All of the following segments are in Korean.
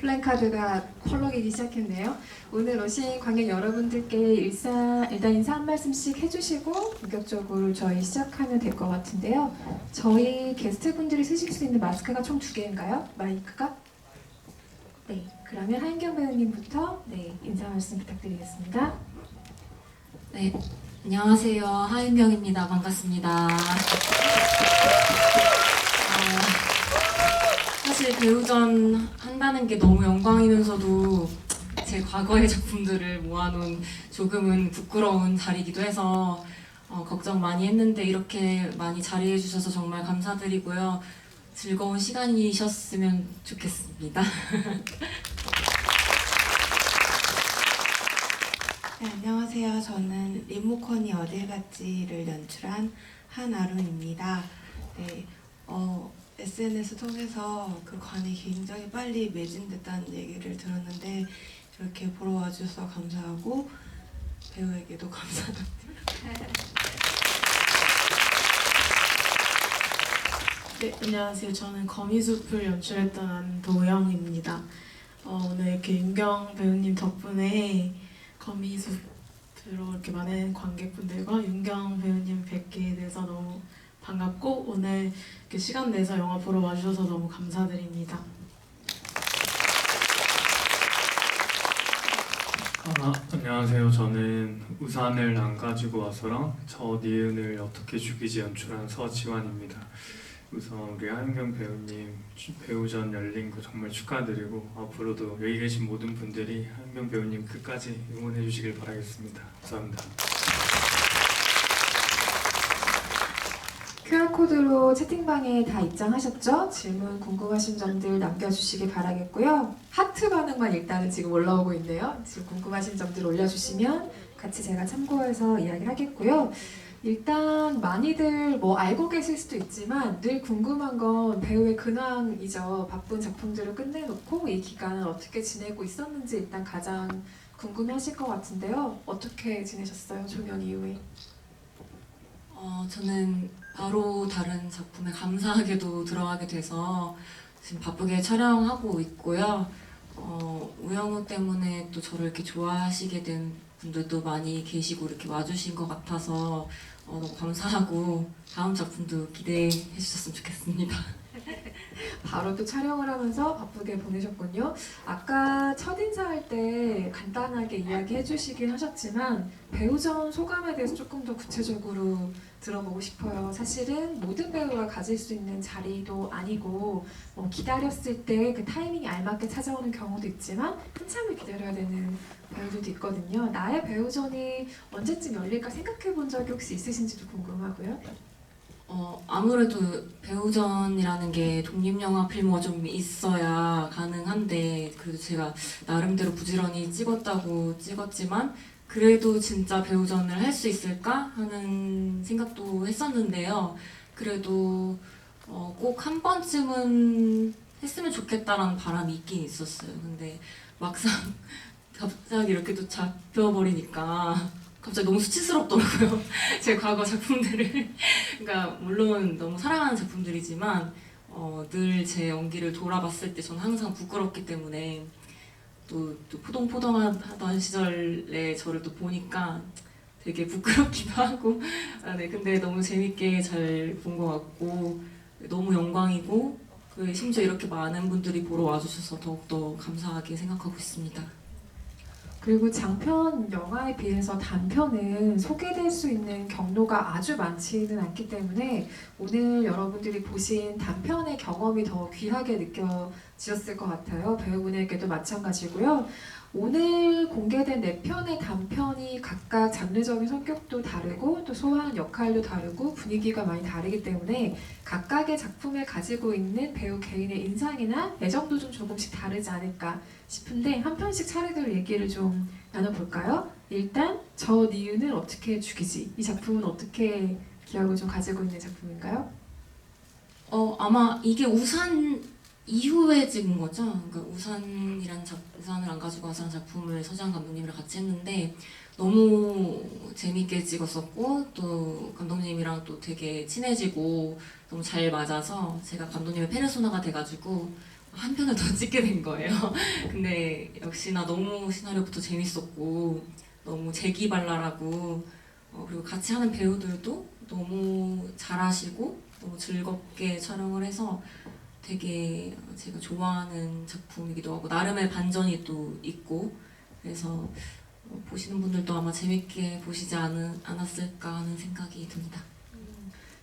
플랜카드가 펄럭이기 시작했네요. 오늘 오신 관객 여러분들께 일단 인사 한 말씀씩 해주시고 본격적으로 저희 시작하면 될 것 같은데요. 저희 게스트분들이 쓰실 수 있는 마스크가 총 2개인가요? 마이크가? 네, 그러면 하인경 배우님부터 인사 말씀 부탁드리겠습니다. 네, 안녕하세요. 하인경입니다. 반갑습니다. 사실 배우전 한다는 게 너무 영광이면서도 제 과거의 작품들을 모아놓은 조금은 부끄러운 자리이기도 해서 걱정 많이 했는데 이렇게 많이 자리해 주셔서 정말 감사드리고요. 즐거운 시간이셨으면 좋겠습니다. 네, 안녕하세요. 저는 리모컨이 어딜 갔지를 연출한 한아름입니다. 네, SNS 통해서 그 관이 굉장히 빨리 매진됐다는 얘기를 들었는데 이렇게 보러 와주셔서 감사하고 배우에게도 감사합니다. 네, 안녕하세요. 저는 거미숲을 연출했던 안도영입니다. 오늘 이렇게 윤경 배우님 덕분에 거미숲으로 이렇게 많은 관객분들과 윤경 배우님 뵙게 돼서 너무 반갑고 오늘 이렇게 시간 내서 영화 보러 와주셔서 너무 감사드립니다. 안녕하세요. 저는 우산을 안 가지고 와서랑 저 니은을 어떻게 죽이지 연출한 서지환입니다. 우선 우리 하인경 배우님 배우전 열린 거 정말 축하드리고 앞으로도 여기 계신 모든 분들이 하인경 배우님 끝까지 응원해 주시길 바라겠습니다. 감사합니다. QR코드로 채팅방에 다 입장하셨죠? 질문 궁금하신 점들 남겨주시기 바라겠고요. 하트 반응만 일단은 지금 올라오고 있네요. 지금 궁금하신 점들 올려주시면 같이 제가 참고해서 이야기를 하겠고요. 일단 많이들 알고 계실 수도 있지만 늘 궁금한 건 배우의 근황이죠. 바쁜 작품들을 끝내놓고 이 기간을 어떻게 지내고 있었는지 일단 가장 궁금해하실 것 같은데요. 어떻게 지내셨어요? 종영 이후에? 저는 바로 다른 작품에 감사하게도 들어가게 돼서 지금 바쁘게 촬영하고 있고요. 우영우 때문에 또 저를 이렇게 좋아하시게 된 분들도 많이 계시고 이렇게 와주신 것 같아서 너무 감사하고 다음 작품도 기대해 주셨으면 좋겠습니다. 바로 또 촬영을 하면서 바쁘게 보내셨군요. 아까 첫인사할 때 간단하게 이야기해 주시긴 하셨지만 배우전 소감에 대해서 조금 더 구체적으로 들어보고 싶어요. 사실은 모든 배우가 가질 수 있는 자리도 아니고 기다렸을 때 그 타이밍이 알맞게 찾아오는 경우도 있지만 한참을 기다려야 되는 배우들도 있거든요. 나의 배우전이 언제쯤 열릴까 생각해 본 적이 혹시 있으신지도 궁금하고요. 아무래도 배우전이라는 게 독립영화 필모가 좀 있어야 가능한데 그래도 제가 나름대로 부지런히 찍었지만 그래도 진짜 배우전을 할 수 있을까 하는 생각도 했었는데요. 그래도 꼭 한 번쯤은 했으면 좋겠다라는 바람이 있긴 있었어요. 근데 막상 갑자기 이렇게 또 잡혀버리니까 갑자기 너무 수치스럽더라고요. 제 과거 작품들을. 그러니까 물론 너무 사랑하는 작품들이지만 늘 제 연기를 돌아봤을 때 저는 항상 부끄럽기 때문에 또 포동포동하던 시절에 저를 또 보니까 되게 부끄럽기도 하고 네, 근데 너무 재밌게 잘 본 것 같고 너무 영광이고 심지어 이렇게 많은 분들이 보러 와주셔서 더욱더 감사하게 생각하고 있습니다. 그리고 장편 영화에 비해서 단편은 소개될 수 있는 경로가 아주 많지는 않기 때문에 오늘 여러분들이 보신 단편의 경험이 더 귀하게 느껴지셨을 것 같아요. 배우분에게도 마찬가지고요. 오늘 공개된 4편의 단편이 각각 장르적인 성격도 다르고 또 소화하는 역할도 다르고 분위기가 많이 다르기 때문에 각각의 작품에 가지고 있는 배우 개인의 인상이나 애정도 좀 조금씩 다르지 않을까 싶은데 한 편씩 차례대로 얘기를 좀 나눠볼까요? 일단 저 니은을 어떻게 죽이지? 이 작품은 어떻게 기억을 좀 가지고 있는 작품인가요? 아마 이게 우산 이후에 찍은 거죠. 그러니까 우산을 안 가지고 와서 한 작품을 서지환 감독님이랑 같이 했는데 너무 재밌게 찍었었고 또 감독님이랑 또 되게 친해지고 너무 잘 맞아서 제가 감독님의 페르소나가 돼가지고 한 편을 더 찍게 된 거예요. 근데 역시나 너무 시나리오부터 재밌었고 너무 재기발랄하고 그리고 같이 하는 배우들도 너무 잘하시고 너무 즐겁게 촬영을 해서 되게 제가 좋아하는 작품이기도 하고 나름의 반전이 또 있고 그래서 보시는 분들도 아마 재밌게 보시지 않았을까 하는 생각이 듭니다.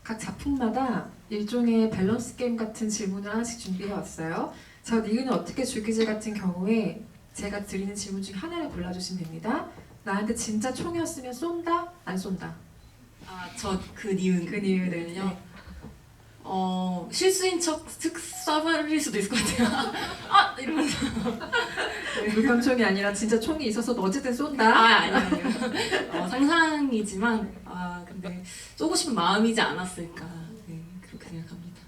각 작품마다 일종의 밸런스 게임 같은 질문을 하나씩 준비해 왔어요. 저 니은은 어떻게 죽이지 같은 경우에 제가 드리는 질문 중에 하나를 골라주시면 됩니다. 나한테 진짜 총이었으면 쏜다? 안 쏜다? 저 그 니은 그 니은은요? 네. 실수인 척 쏴버릴 수도 있을 것 같아요. 아! 이러면서 물감총이 아니라 진짜 총이 있어서 어쨌든 쏜다? 아니요. 상상이지만 근데 쏘고 싶은 마음이지 않았을까 그렇게 생각합니다.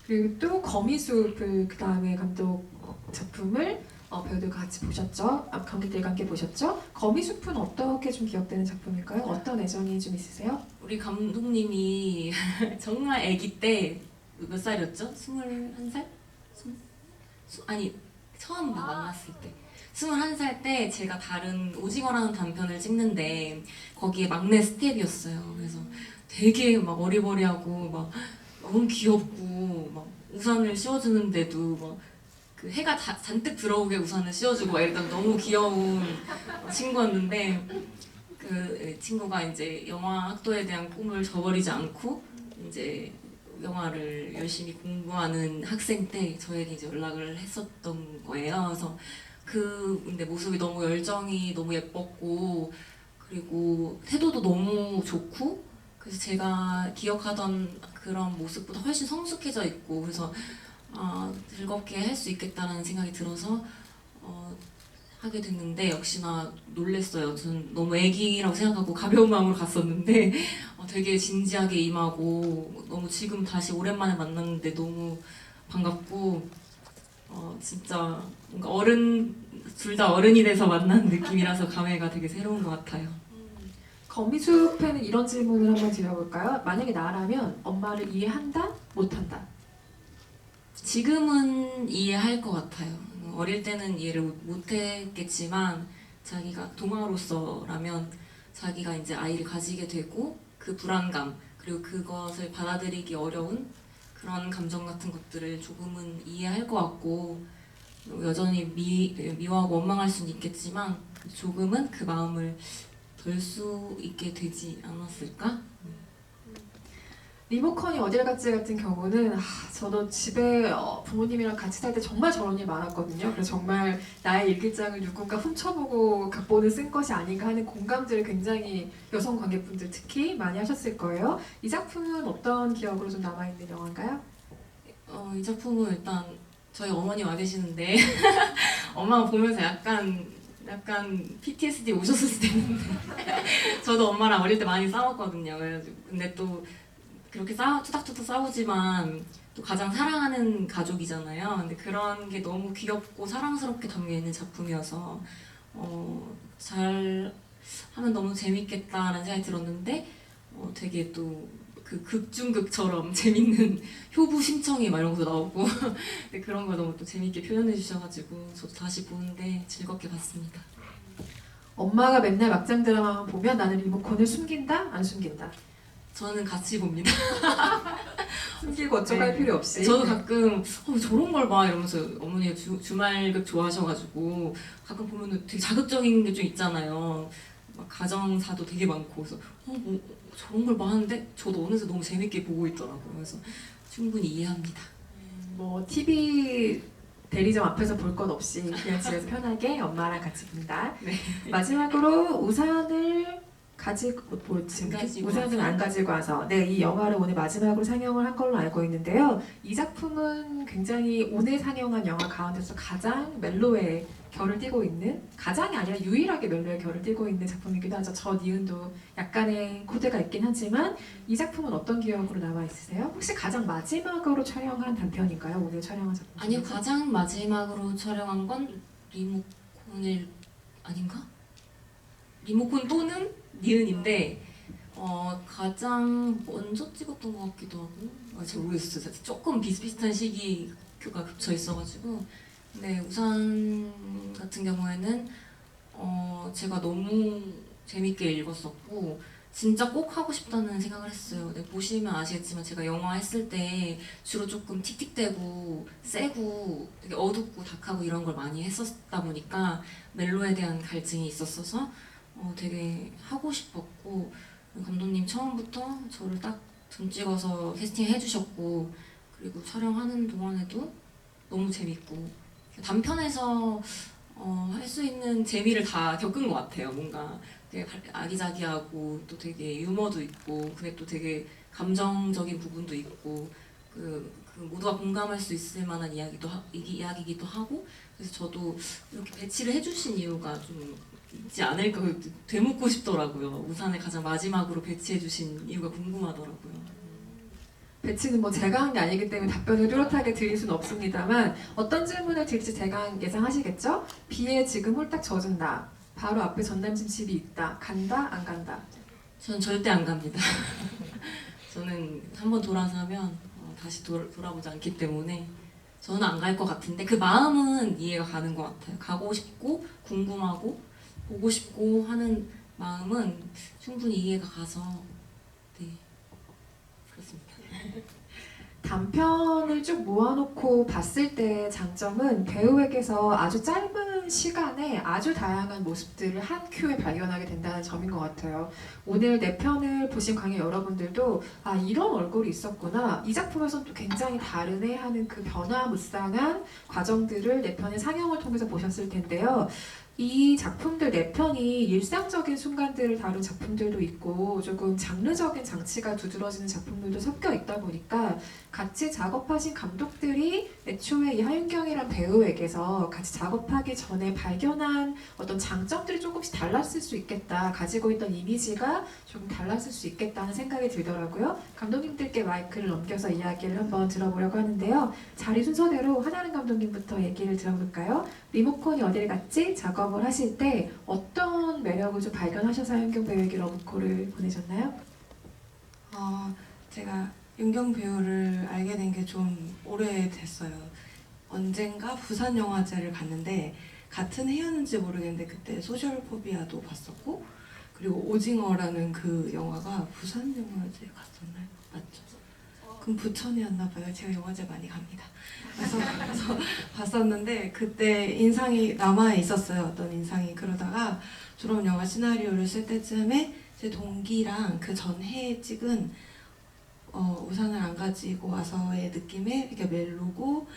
그리고 또 거미숲을 그 다음에 감독 작품을 배우들과 같이 보셨죠? 관객들과 함께 보셨죠? 거미숲은 어떻게 좀 기억되는 작품일까요? 어떤 애정이 좀 있으세요? 우리 감독님이 정말 아기 때 몇 살이었죠? 21살? 아니 처음 만났을 때 21살 때 제가 다른 오징어라는 단편을 찍는데 거기에 막내 스텝이었어요. 그래서 되게 막 어리버리하고 막 너무 귀엽고 막 우산을 씌워주는데도 막 그 해가 잔뜩 들어오게 우산을 씌워주고 막 이랬던 너무 귀여운 친구였는데 그 친구가 이제 영화 학도에 대한 꿈을 저버리지 않고 이제 영화를 열심히 공부하는 학생 때 저에게 이제 연락을 했었던 거예요. 그래서 근데 모습이 너무 열정이 너무 예뻤고 그리고 태도도 너무 좋고 그래서 제가 기억하던 그런 모습보다 훨씬 성숙해져 있고 그래서 즐겁게 할 수 있겠다는 생각이 들어서 하게 됐는데 역시나 놀랬어요. 저는 너무 애기라고 생각하고 가벼운 마음으로 갔었는데 되게 진지하게 임하고 너무 지금 다시 오랜만에 만났는데 너무 반갑고 진짜 뭔가 둘 다 어른이 돼서 만난 느낌이라서 감회가 되게 새로운 것 같아요. 거미숲에는 이런 질문을 한번 드려볼까요? 만약에 나라면 엄마를 이해한다? 못한다? 지금은 이해할 것 같아요. 어릴 때는 이해를 못했겠지만 자기가 동화로서라면 자기가 이제 아이를 가지게 되고 그 불안감 그리고 그것을 받아들이기 어려운 그런 감정 같은 것들을 조금은 이해할 것 같고 여전히 미워하고 원망할 수는 있겠지만 조금은 그 마음을 덜 수 있게 되지 않았을까? 리모컨이 어딜 갔지 같은 경우는 저도 집에 부모님이랑 같이 살 때 정말 저런 일 많았거든요. 그래서 정말 나의 일기장을 누군가 훔쳐보고 각본을 쓴 것이 아닌가 하는 공감들을 굉장히 여성 관객분들 특히 많이 하셨을 거예요. 이 작품은 어떤 기억으로 좀 남아있는 영화인가요? 이 작품은 일단 저희 어머니 와 계시는데 엄마가 보면서 약간 PTSD 오셨을 수도 있는데 저도 엄마랑 어릴 때 많이 싸웠거든요. 그래가지고 근데 또 그렇게 투닥투닥 싸우지만 또 가장 사랑하는 가족이잖아요. 근데 그런 게 너무 귀엽고 사랑스럽게 담겨있는 작품이어서 잘 하면 너무 재밌겠다라는 생각이 들었는데 되게 또 그 극중극처럼 재밌는 효부 심청이 막 이런 것도 나오고 근데 그런 걸 너무 또 재밌게 표현해 주셔가지고 저도 다시 보는데 즐겁게 봤습니다. 엄마가 맨날 막장 드라마만 보면 나는 리모컨을 숨긴다? 안 숨긴다? 저는 같이 봅니다. 숨기고 어쩌할 네. 필요 없이. 저도 가끔 저런 걸 봐 이러면서 어머니가 주말극 좋아하셔가지고 가끔 보면은 되게 자극적인 게 좀 있잖아요. 막 가정사도 되게 많고 그래서 뭐 저런 걸 봐 하는데 저도 어느새 너무 재밌게 보고 있더라고요. 그래서 충분히 이해합니다. 뭐 TV 대리점 앞에서 볼 것 없이 그냥 집에서 편하게 엄마랑 같이 본다. 네. 마지막으로 우산을 가지고 우산은 안 가지고 와서 이 영화를 오늘 마지막으로 상영을 한 걸로 알고 있는데요. 이 작품은 굉장히 오늘 상영한 영화 가운데서 가장 멜로의 결을 띠고 있는 가장이 아니라 유일하게 멜로의 결을 띠고 있는 작품이기도 하죠. 저 니은도 약간의 코드가 있긴 하지만 이 작품은 어떤 기억으로 남아 있으세요? 혹시 가장 마지막으로 촬영한 단편인가요? 오늘 촬영한 작품? 아니요 가장 마지막으로 촬영한 건 리모컨일 아닌가? 리모컨 또는 니은인데 가장 먼저 찍었던 것 같기도 하고 잘 모르겠어요. 조금 비슷비슷한 시기 학교가 겹쳐 있어가지고. 근데 우산 같은 경우에는 제가 너무 재밌게 읽었었고 진짜 꼭 하고 싶다는 생각을 했어요. 네, 보시면 아시겠지만 제가 영화 했을 때 주로 조금 틱틱대고 세고 되게 어둡고 다크하고 이런 걸 많이 했었다 보니까 멜로에 대한 갈증이 있었어서 되게 하고 싶었고, 감독님 처음부터 저를 딱 돈 찍어서 캐스팅 해주셨고, 그리고 촬영하는 동안에도 너무 재밌고 단편에서 할 수 있는 재미를 다 겪은 것 같아요. 뭔가 되게 아기자기하고 또 되게 유머도 있고, 그게 또 되게 감정적인 부분도 있고, 그 모두가 공감할 수 있을 만한 이야기기도 하고, 그래서 저도 이렇게 배치를 해주신 이유가 좀 있지 않을까 되묻고 싶더라고요. 우산을 가장 마지막으로 배치해주신 이유가 궁금하더라고요. 배치는 뭐 제가 한 게 아니기 때문에 답변을 뚜렷하게 드릴 수는 없습니다만 어떤 질문을 드릴지 대강 예상하시겠죠? 비에 지금 홀딱 젖은다. 바로 앞에 전남친 집이 있다. 간다? 안 간다? 저는 절대 안 갑니다. 저는 한번 돌아서면 다시 돌아보지 않기 때문에 저는 안 갈 것 같은데 그 마음은 이해가 가는 것 같아요. 가고 싶고 궁금하고 보고 싶고 하는 마음은 충분히 이해가 가서 네, 그렇습니다. 단편을 쭉 모아놓고 봤을 때 장점은 배우에게서 아주 짧은 시간에 아주 다양한 모습들을 한 큐에 발견하게 된다는 점인 것 같아요. 오늘 내 편을 보신 관객 여러분들도 아 이런 얼굴이 있었구나, 이 작품에서는 또 굉장히 다르네 하는 그 변화무쌍한 과정들을 내 편의 상영을 통해서 보셨을 텐데요. 이 작품들 네 편이 일상적인 순간들을 다룬 작품들도 있고 조금 장르적인 장치가 두드러지는 작품들도 섞여 있다 보니까 같이 작업하신 감독들이 애초에 이 하윤경이란 배우에게서 같이 작업하기 전에 발견한 어떤 장점들이 조금씩 달랐을 수 있겠다, 가지고 있던 이미지가 조금 달랐을 수 있겠다는 생각이 들더라고요. 감독님들께 마이크를 넘겨서 이야기를 한번 들어보려고 하는데요. 자리 순서대로 하나는 감독님부터 얘기를 들어볼까요? 리모컨이 어딜 갔지? 작업을 하실 때 어떤 매력을 좀 발견하셔서 하윤경 배우에게 러브콜을 보내셨나요? 제가 윤경 배우를 알게 된 게 좀 오래됐어요. 언젠가 부산영화제를 갔는데 같은 해였는지 모르겠는데 그때 소셜포비아도 봤었고, 그리고 오징어라는 그 영화가 부산영화제 갔었나요? 맞죠? 그럼 부천이었나 봐요. 제가 영화제 많이 갑니다. 그래서 봤었는데 그때 인상이 남아 있었어요. 어떤 인상이. 그러다가 졸업영화 시나리오를 쓸 때쯤에 제 동기랑 그 전해에 찍은 우산을 안 가지고 와서의 느낌의 이렇게 멜로고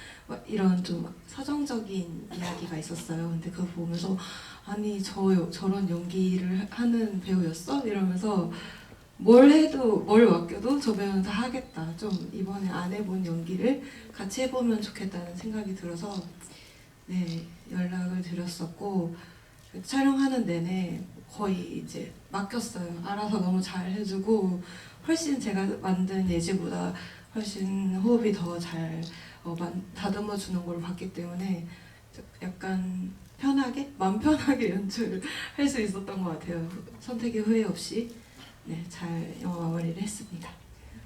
이런 좀 서정적인 이야기가 있었어요. 근데 그거 보면서 아니 저런 연기를 하는 배우였어? 이러면서 뭘 해도 뭘 맡겨도 저 배우는 다 하겠다. 좀 이번에 안 해본 연기를 같이 해보면 좋겠다는 생각이 들어서 네 연락을 드렸었고, 촬영하는 내내 거의 이제 맡겼어요. 알아서 너무 잘 해주고 훨씬 제가 만든 예지보다 훨씬 호흡이 더 잘 다듬어 주는 걸 봤기 때문에 약간 편하게 맘 편하게 연출을 할 수 있었던 것 같아요. 선택의 후회 없이 네, 잘 영화 마무리를 했습니다.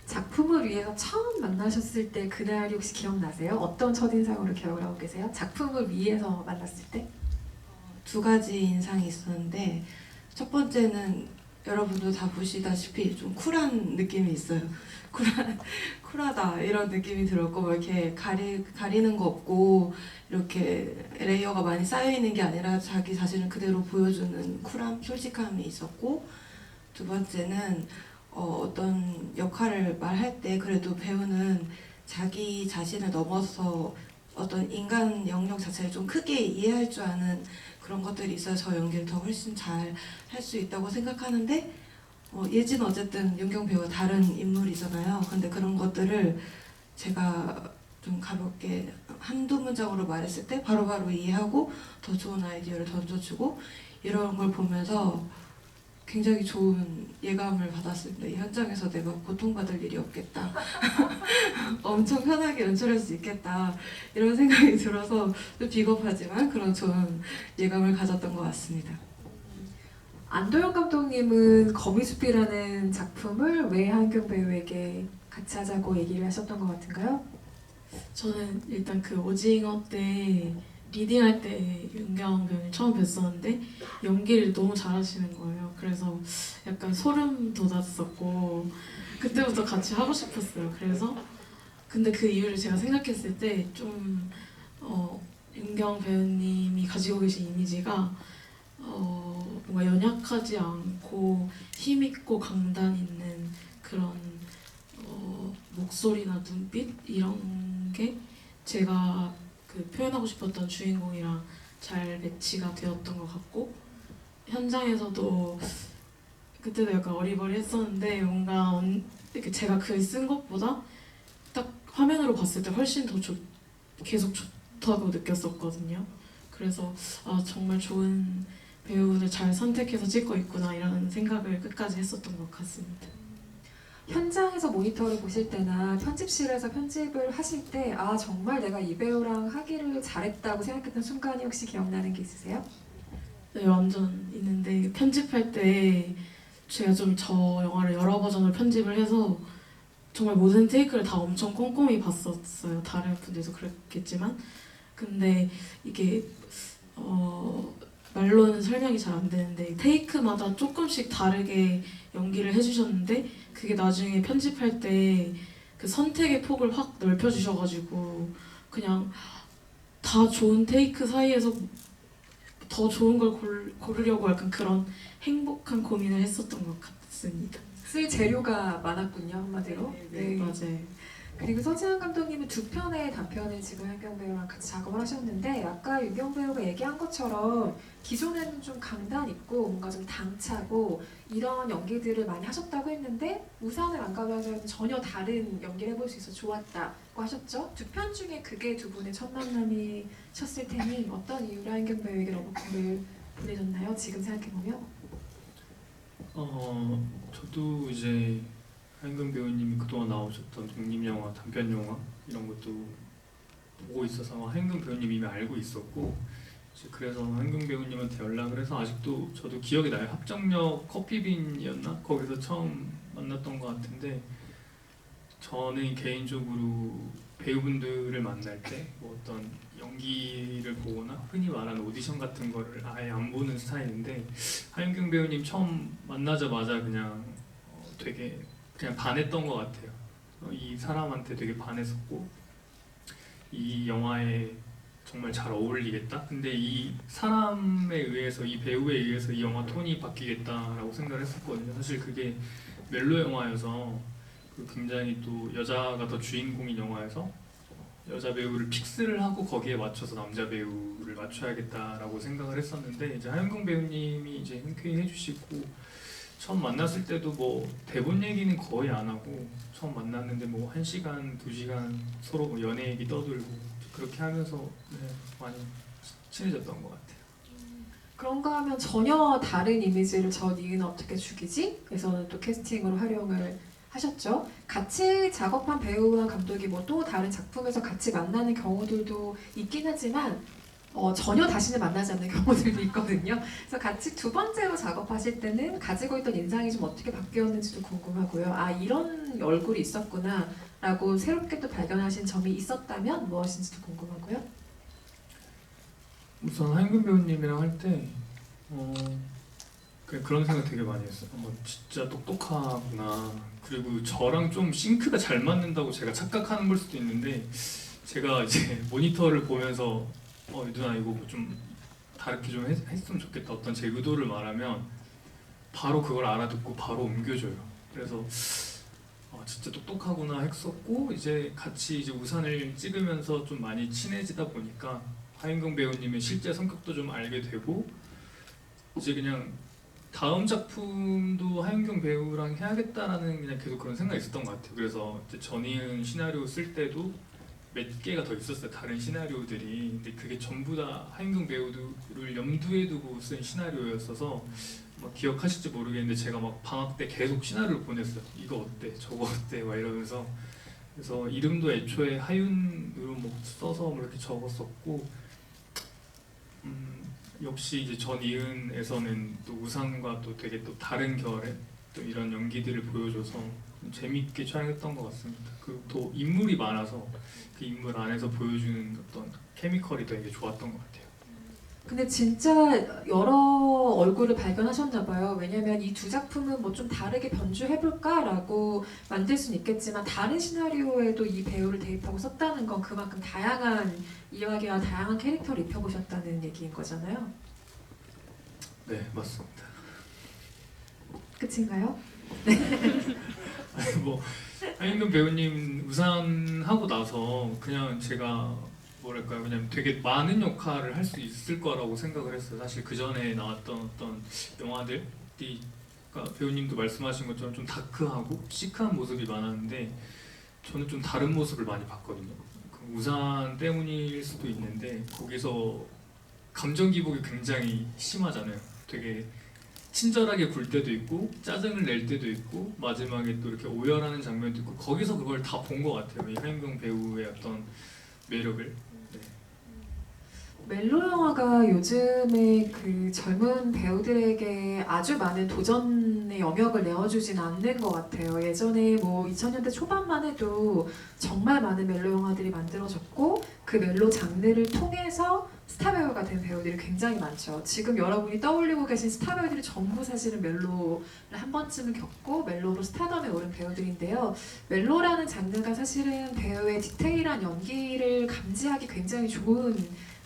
작품을 위해서 처음 만나셨을 때 그날이 혹시 기억나세요? 어떤 첫인상으로 기억을 하고 계세요? 작품을 위해서 만났을 때? 두 가지 인상이 있었는데 첫 번째는 여러분도 다 보시다시피 좀 쿨한 느낌이 있어요. 쿨하다 이런 느낌이 들었고, 뭐 이렇게 가리는 거 없고 이렇게 레이어가 많이 쌓여 있는 게 아니라 자기 자신을 그대로 보여주는 쿨함, 솔직함이 있었고, 두 번째는 어떤 역할을 말할 때 그래도 배우는 자기 자신을 넘어서 어떤 인간 영역 자체를 좀 크게 이해할 줄 아는 그런 것들이 있어야 저 연기를 더 훨씬 잘 할 수 있다고 생각하는데, 예지는 어쨌든 윤경 배우가 다른 인물이잖아요. 근데 그런 것들을 제가 좀 가볍게 한두 문장으로 말했을 때 바로바로 이해하고 더 좋은 아이디어를 던져주고 이런 걸 보면서 굉장히 좋은 예감을 받았습니다. 이 현장에서 내가 고통받을 일이 없겠다. 엄청 편하게 연출할 수 있겠다. 이런 생각이 들어서 좀 비겁하지만 그런 좋은 예감을 가졌던 것 같습니다. 안도현 감독님은 거미숲이라는 작품을 왜 하윤경 배우에게 같이 하자고 얘기를 하셨던 것 같은가요? 저는 일단 그 오징어 때 리딩할 때 윤경 배우님 처음 뵀었는데 연기를 너무 잘하시는 거예요. 그래서 약간 소름 돋았었고 그때부터 같이 하고 싶었어요. 그래서 근데 그 이유를 제가 생각했을 때 좀 윤경 배우님이 가지고 계신 이미지가 뭔가 연약하지 않고 힘있고 강단 있는 그런 목소리나 눈빛 이런 게 제가 그 표현하고 싶었던 주인공이랑 잘 매치가 되었던 것 같고 현장에서도 그때도 약간 어리버리했었는데 뭔가 이렇게 제가 글 쓴 것보다 딱 화면으로 봤을 때 훨씬 더 계속 좋다고 느꼈었거든요. 그래서 아 정말 좋은 배우를 잘 선택해서 찍고 있구나 이런 생각을 끝까지 했었던 것 같습니다. 현장에서 모니터를 보실 때나 편집실에서 편집을 하실 때 아 정말 내가 이 배우랑 하기를 잘했다고 생각했던 순간이 혹시 기억나는 게 있으세요? 네, 완전 있는데 편집할 때 제가 좀 저 영화를 여러 버전을 편집을 해서 정말 모든 테이크를 다 엄청 꼼꼼히 봤었어요. 다른 분들도 그랬겠지만 근데 이게 말로는 설명이 잘 안 되는데 테이크마다 조금씩 다르게 연기를 해주셨는데 그게 나중에 편집할 때 그 선택의 폭을 확 넓혀주셔가지고 그냥 다 좋은 테이크 사이에서 더 좋은 걸 고르려고 약간 그런 행복한 고민을 했었던 것 같습니다. 쓸 재료가 많았군요, 한마디로. 네, 맞아요. 그리고 서지현 감독님은 두 편의 단편을 지금 윤경 배우랑 같이 작업을 하셨는데 아까 윤경 배우가 얘기한 것처럼 기존에는 좀 강단 있고 뭔가 좀 당차고 이런 연기들을 많이 하셨다고 했는데 우산을 안 가면은 전혀 다른 연기를 해볼 수 있어서 좋았다고 하셨죠? 두 편 중에 그게 두 분의 첫 만남이셨을 테니 어떤 이유로 윤경 배우에게 러브콜을 보내셨나요? 지금 생각해보면? 저도 이제 하인금 배우님이 그동안 나오셨던 독립영화, 단편영화 이런 것도 보고 있어서 하인금 배우님 이미 알고 있었고 이제 그래서 하인금 배우님한테 연락을 해서 아직도 저도 기억이 나요. 합정역 커피빈이었나? 거기서 처음 만났던 것 같은데 저는 개인적으로 배우분들을 만날 때 뭐 어떤 연기를 보거나 흔히 말하는 오디션 같은 거를 아예 안 보는 스타일인데 하인금 배우님 처음 만나자마자 그냥 되게 그냥 반했던 것 같아요. 이 사람한테 되게 반했었고 이 영화에 정말 잘 어울리겠다. 근데 이 사람에 의해서 이 배우에 의해서 이 영화 톤이 바뀌겠다라고 생각을 했었거든요. 사실 그게 멜로 영화여서 그 굉장히 또 여자가 더 주인공인 영화여서 여자 배우를 픽스를 하고 거기에 맞춰서 남자 배우를 맞춰야겠다라고 생각을 했었는데 이제 하윤경 배우님이 이제 흔쾌히 해주시고 처음 만났을 때도 뭐 대본 얘기는 거의 안 하고 처음 만났는데 뭐 1시간, 2시간 서로 뭐 연애 얘기 떠들고 그렇게 하면서 네, 많이 친해졌던 것 같아요. 그런가 하면 전혀 다른 이미지를 저 니은 어떻게 죽이지? 에서는 또 캐스팅으로 활용을 하셨죠. 같이 작업한 배우와 감독이 뭐 또 다른 작품에서 같이 만나는 경우들도 있긴 하지만 전혀 다시는 만나지 않는 경우들도 있거든요. 그래서 같이 두 번째로 작업하실 때는 가지고 있던 인상이 좀 어떻게 바뀌었는지도 궁금하고요. 아 이런 얼굴이 있었구나 라고 새롭게 또 발견하신 점이 있었다면 무엇인지도 궁금하고요. 우선 하인금 배우님이랑 할 때 그런 생각 되게 많이 했어요. 진짜 똑똑하구나. 그리고 저랑 좀 싱크가 잘 맞는다고 제가 착각하는 걸 수도 있는데 제가 이제 모니터를 보면서 누나 이거 좀 다르게 좀 했으면 좋겠다. 어떤 제 의도를 말하면 바로 그걸 알아듣고 바로 옮겨줘요. 그래서 진짜 똑똑하구나 했었고 이제 같이 이제 우산을 찍으면서 좀 많이 친해지다 보니까 하인경 배우님의 실제 성격도 좀 알게 되고 이제 그냥 다음 작품도 하윤경 배우랑 해야겠다라는 그냥 계속 그런 생각이 있었던 것 같아요. 그래서 이제 전이은 시나리오 쓸 때도 몇 개가 더 있었어요. 다른 시나리오들이. 근데 그게 전부 다 하윤경 배우를 염두에 두고 쓴 시나리오였어서 막 기억하실지 모르겠는데 제가 막 방학 때 계속 시나리오를 보냈어요. 이거 어때? 저거 어때? 막 이러면서 그래서 이름도 애초에 하윤으로 뭐 써서 뭐 이렇게 적었었고 역시 이제 전이은에서는 또 우상과 또 되게 또 다른 결의 또 이런 연기들을 보여줘서 재미있게 촬영했던 것 같습니다. 그리고 또 인물이 많아서 그 인물 안에서 보여주는 어떤 케미컬이 되게 좋았던 것 같아요. 근데 진짜 여러 얼굴을 발견하셨나 봐요. 왜냐면 이 두 작품은 뭐 좀 다르게 변주해볼까라고 만들 수는 있겠지만 다른 시나리오에도 이 배우를 대입하고 썼다는 건 그만큼 다양한 이야기와 다양한 캐릭터를 입혀보셨다는 얘기인 거잖아요. 네, 맞습니다. 끝인가요? 아니 뭐 한인경 배우님 우산하고 나서 그냥 제가 뭐랄까요, 그냥 되게 많은 역할을 할 수 있을 거라고 생각을 했어요. 사실 그 전에 나왔던 어떤 영화들이, 그러니까 배우님도 말씀하신 것처럼 좀 다크하고 시크한 모습이 많았는데 저는 좀 다른 모습을 많이 봤거든요. 그 우산 때문일 수도 있는데 거기서 감정 기복이 굉장히 심하잖아요. 되게 친절하게 굴 때도 있고 짜증을 낼 때도 있고 마지막에 또 이렇게 오열하는 장면도 있고 거기서 그걸 다 본 것 같아요. 이 한인경 배우의 어떤 매력을. 네. 멜로 영화가 요즘에 그 젊은 배우들에게 아주 많은 도전의 영역을 내어주진 않는 것 같아요. 예전에 뭐 2000년대 초반만 해도 정말 많은 멜로 영화들이 만들어졌고 그 멜로 장르를 통해서 스타 배우가 된 배우들이 굉장히 많죠. 지금 여러분이 떠올리고 계신 스타 배우들이 전부 사실은 멜로를 한 번쯤은 겪고 멜로로 스타덤에 오른 배우들인데요. 멜로라는 장르가 사실은 배우의 디테일한 연기를 감지하기 굉장히 좋은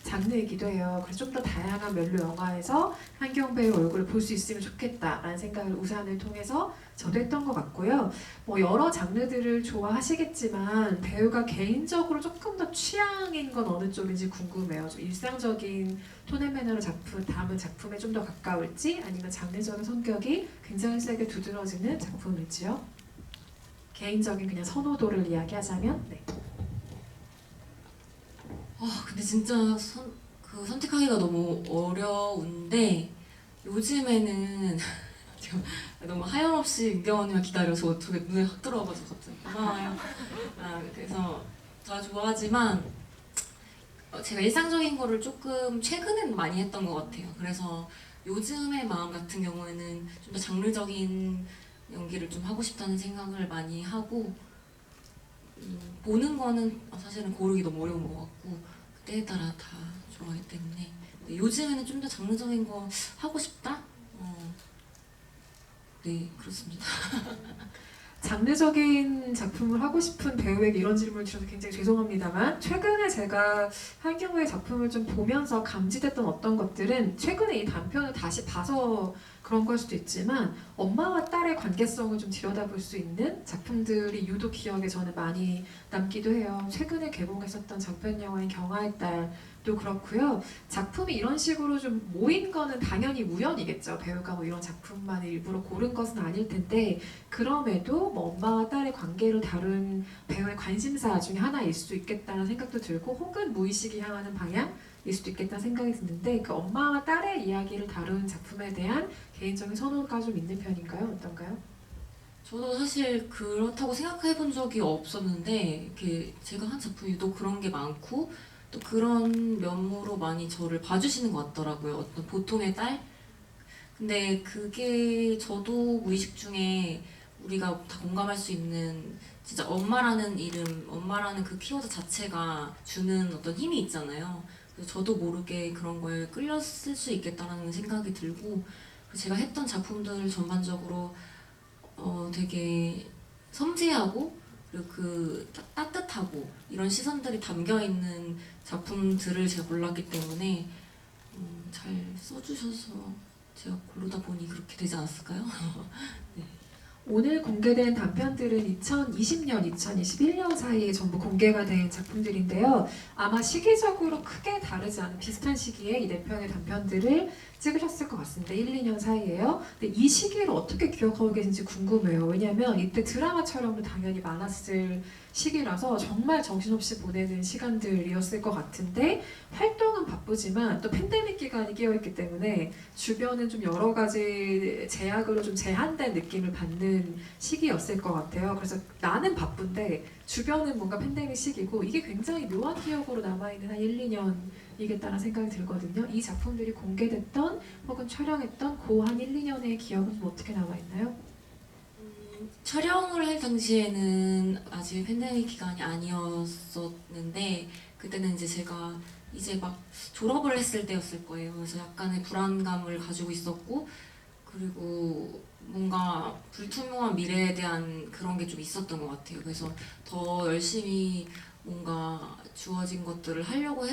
장르이기도 해요. 그래서 좀 더 다양한 멜로 영화에서 한경 배우 얼굴을 볼 수 있으면 좋겠다라는 생각을 우산을 통해서 저도 했던 것 같고요. 뭐 여러 장르들을 좋아하시겠지만 배우가 개인적으로 조금 더 취향인 건 어느 쪽인지 궁금해요. 좀 일상적인 톤 앤 매너로 작품 담은 작품에 좀 더 가까울지 아니면 장르적인 성격이 굉장히 세게 두드러지는 작품일지요. 개인적인 그냥 선호도를 이야기하자면 네. 근데 진짜 선택하기가 너무 어려운데 요즘에는 제가 너무 하염없이 윤경언니만 기다려서 저게 눈에 확 들어와가지고 갑자기 고마워요. 그래서 다 좋아하지만 제가 일상적인 거를 조금 최근엔 많이 했던 것 같아요. 그래서 요즘의 마음 같은 경우에는 좀 더 장르적인 연기를 좀 하고 싶다는 생각을 많이 하고 보는 거는 사실은 고르기 너무 어려운 것 같고 그때에 따라 다 좋아하기 때문에 근데 요즘에는 좀 더 장르적인 거 하고 싶다? 네, 그렇습니다. 장르적인 작품을 하고 싶은 배우에게 이런 질문을 드려서 굉장히 죄송합니다만 최근에 제가 한경우의 작품을 좀 보면서 감지됐던 어떤 것들은 최근에 이 단편을 다시 봐서 그런 걸 수도 있지만 엄마와 딸의 관계성을 좀 들여다볼 수 있는 작품들이 유독 기억에 저는 많이 남기도 해요. 최근에 개봉했었던 장편 영화인 경아의 딸도 그렇고요. 작품이 이런 식으로 좀 모인 거는 당연히 우연이겠죠. 배우가 뭐 이런 작품만을 일부러 고른 것은 아닐 텐데 그럼에도 뭐 엄마와 딸의 관계를 다룬 배우의 관심사 중에 하나일 수도 있겠다는 생각도 들고 혹은 무의식이 향하는 방향일 수도 있겠다는 생각이 드는데 그 엄마와 딸의 이야기를 다룬 작품에 대한 개인적인 선호가 좀 있는 편인가요? 어떤가요? 저도 사실 그렇다고 생각해 본 적이 없었는데 이렇게 제가 한 작품이 유독 그런 게 많고 또 그런 면모로 많이 저를 봐주시는 것 같더라고요. 어떤 보통의 딸? 근데 그게 저도 무의식 중에 우리가 다 공감할 수 있는 진짜 엄마라는 이름, 엄마라는 그 키워드 자체가 주는 어떤 힘이 있잖아요. 그래서 저도 모르게 그런 걸 끌렸을 수 있겠다라는 생각이 들고 제가 했던 작품들 전반적으로 되게 섬세하고 그리고 그 따뜻하고 이런 시선들이 담겨 있는 작품들을 제가 골랐기 때문에 잘 써주셔서 제가 고르다 보니 그렇게 되지 않았을까요? 네. 오늘 공개된 단편들은 2020년, 2021년 사이에 전부 공개가 된 작품들인데요. 아마 시기적으로 크게 다르지 않은 비슷한 시기에 이 네 편의 단편들을 찍으셨을 것 같습니다. 1, 2년 사이에요. 근데 이 시기를 어떻게 기억하고 계신지 궁금해요. 왜냐면 이때 드라마 촬영도 당연히 많았을 시기라서 정말 정신없이 보내는 시간들이었을 것 같은데 활동은 바쁘지만 또 팬데믹 기간이 끼어있기 때문에 주변은 좀 여러 가지 제약으로 좀 제한된 느낌을 받는 시기였을 것 같아요. 그래서 나는 바쁜데 주변은 뭔가 팬데믹 시기고 이게 굉장히 묘한 기억으로 남아있는 한 1, 2년이겠다는 생각이 들거든요. 이 작품들이 공개됐던 혹은 촬영했던 고 한 1, 2년의 기억은 좀 어떻게 남아있나요? 촬영을 할 당시에는 아직 팬데믹 기간이 아니었었는데 그때는 이제 제가 이제 막 졸업을 했을 때였을 거예요. 그래서 약간의 불안감을 가지고 있었고 그리고 뭔가 불투명한 미래에 대한 그런 게 좀 있었던 것 같아요. 그래서 더 열심히 뭔가 주어진 것들을 하려고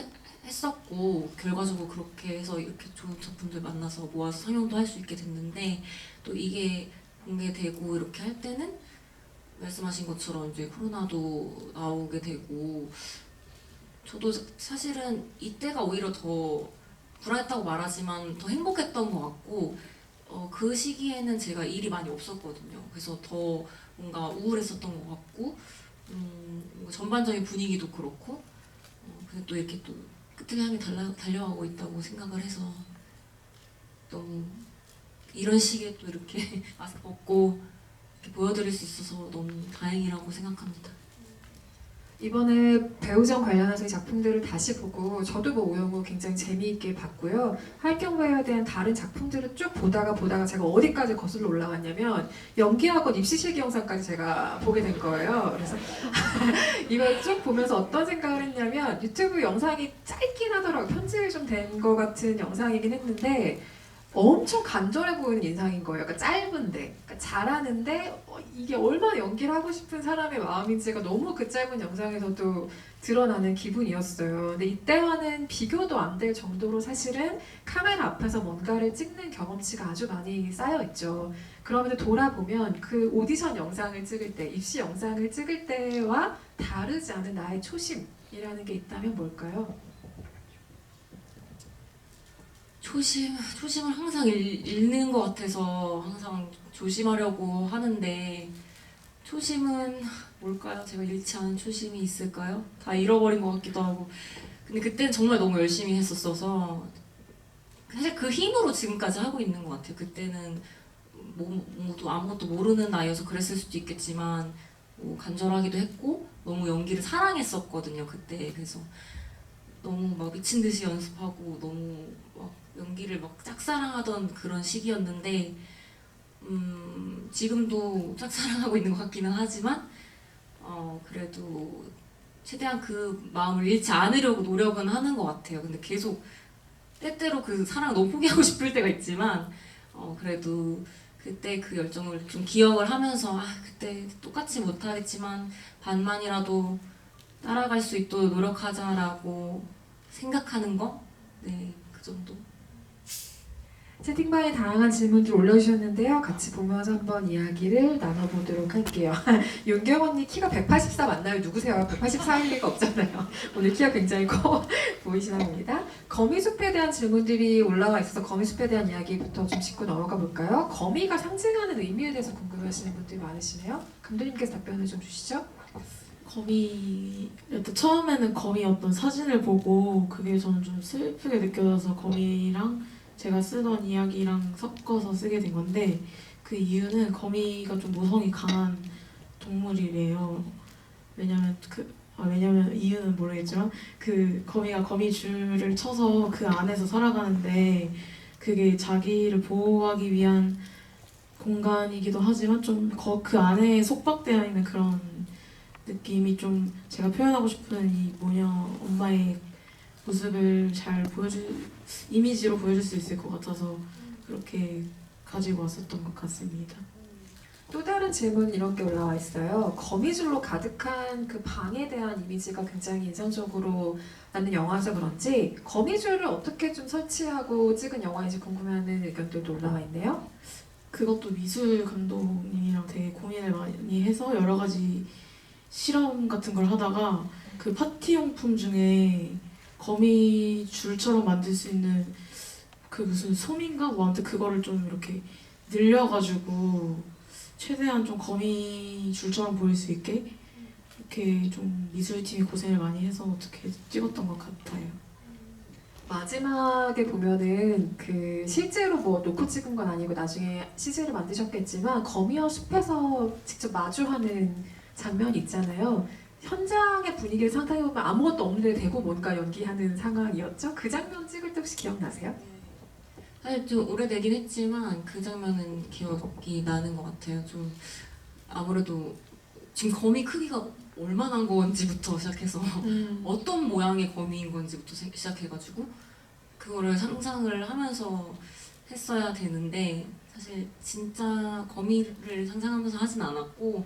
했었고 결과적으로 그렇게 해서 이렇게 좋은 작품들 만나서 모아서 상영도 할 수 있게 됐는데 또 이게 공개되고 이렇게 할 때는 말씀하신 것처럼 이제 코로나도 나오게 되고 저도 사실은 이때가 오히려 더 불안했다고 말하지만 더 행복했던 것 같고 그 시기에는 제가 일이 많이 없었거든요. 그래서 더 뭔가 우울했었던 것 같고 뭔가 전반적인 분위기도 그렇고 근데 또 이렇게 또 끝을 향해 달려가고 있다고 생각을 해서 너무 이런 시기에 또 이렇게 마스크 벗고 이렇게 보여드릴 수 있어서 너무 다행이라고 생각합니다. 이번에 배우전 관련해서 이 작품들을 다시 보고 저도 뭐 오영우 굉장히 재미있게 봤고요. 하익경 대한 다른 작품들을 쭉 보다가 제가 어디까지 거슬러 올라갔냐면 연기학원 입시실기 영상까지 제가 보게 된 거예요. 그래서 이걸 쭉 보면서 어떤 생각을 했냐면 유튜브 영상이 짧긴 하더라고요. 편집이 좀 된 것 같은 영상이긴 했는데 엄청 간절해 보이는 인상인 거예요. 그러니까 짧은데, 그러니까 잘하는데 이게 얼마나 연기를 하고 싶은 사람의 마음인지가 너무 그 짧은 영상에서도 드러나는 기분이었어요. 근데 이때와는 비교도 안 될 정도로 사실은 카메라 앞에서 뭔가를 찍는 경험치가 아주 많이 쌓여 있죠. 그러면서 돌아보면 그 오디션 영상을 찍을 때, 입시 영상을 찍을 때와 다르지 않은 나의 초심이라는 게 있다면 뭘까요? 초심을 항상 잃는 것 같아서 항상 조심하려고 하는데 초심은 뭘까요? 제가 잃지 않은 초심이 있을까요? 다 잃어버린 것 같기도 하고 근데 그때는 정말 너무 열심히 했었어서 사실 그 힘으로 지금까지 하고 있는 것 같아요. 그때는 모두 아무것도 모르는 나이여서 그랬을 수도 있겠지만 뭐 간절하기도 했고 너무 연기를 사랑했었거든요. 그때 그래서 너무 막 미친 듯이 연습하고 너무 막 연기를 막 짝사랑하던 그런 시기였는데 지금도 짝사랑하고 있는 것 같기는 하지만 그래도 최대한 그 마음을 잃지 않으려고 노력은 하는 것 같아요. 근데 계속 때때로 그 사랑을 너무 포기하고 싶을 때가 있지만 그래도 그때 그 열정을 좀 기억을 하면서 그때 똑같이 못하겠지만 반만이라도 따라갈 수 있도록 노력하자라고 생각하는 거? 네, 그 정도. 채팅방에 다양한 질문들 올려주셨는데요. 같이 보면서 한번 이야기를 나눠보도록 할게요. 윤경 언니 키가 184 맞나요? 누구세요? 184일 리가 없잖아요. 오늘 키가 굉장히 커 보이시나 봅니다. 거미숲에 대한 질문들이 올라와 있어서 거미숲에 대한 이야기부터 좀 짚고 넘어가 볼까요? 거미가 상징하는 의미에 대해서 궁금해하시는 분들이 많으시네요. 감독님께서 답변을 좀 주시죠. 일단 처음에는 거미 어떤 사진을 보고 그게 저는 좀 슬프게 느껴져서 거미랑 제가 쓰던 이야기랑 섞어서 쓰게 된 건데 그 이유는 거미가 좀 모성이 강한 동물이래요. 왜냐면 이유는 모르겠지만 그 거미가 거미줄을 쳐서 그 안에서 살아가는데 그게 자기를 보호하기 위한 공간이기도 하지만 좀 그 안에 속박되어 있는 그런 느낌이 좀 제가 표현하고 싶은 이 모녀 엄마의 모습을 잘 이미지로 보여줄 수 있을 것 같아서 그렇게 가지고 왔었던 것 같습니다. 또 다른 질문 이런 게 올라와 있어요. 거미줄로 가득한 그 방에 대한 이미지가 굉장히 인상적으로 나는 영화여서 그런지 거미줄을 어떻게 좀 설치하고 찍은 영화인지 궁금해하는 의견들도 올라와 있네요. 그것도 미술 감독님이랑 되게 고민을 많이 해서 여러 가지 실험 같은 걸 하다가 그 파티용품 중에 거미줄처럼 만들 수 있는 그 무슨 솜인가? 뭐 아무튼 그거를 좀 이렇게 늘려가지고 최대한 좀 거미줄처럼 보일 수 있게 이렇게 좀 미술팀이 고생을 많이 해서 어떻게 찍었던 것 같아요. 마지막에 보면은 그 실제로 뭐 놓고 찍은 건 아니고 나중에 CG를 만드셨겠지만 거미와 숲에서 직접 마주하는 장면이 있잖아요. 현장의 분위기를 상상해보면 아무것도 없는데 대고 뭔가 연기하는 상황이었죠? 그 장면 찍을 때 혹시 기억나세요? 사실 좀 오래되긴 했지만 그 장면은 기억이 나는 것 같아요. 좀 아무래도 지금 거미 크기가 얼마나 건지부터 시작해서 어떤 모양의 거미인 건지부터 시작해가지고 그거를 상상을 하면서 했어야 되는데 사실 진짜 거미를 상상하면서 하진 않았고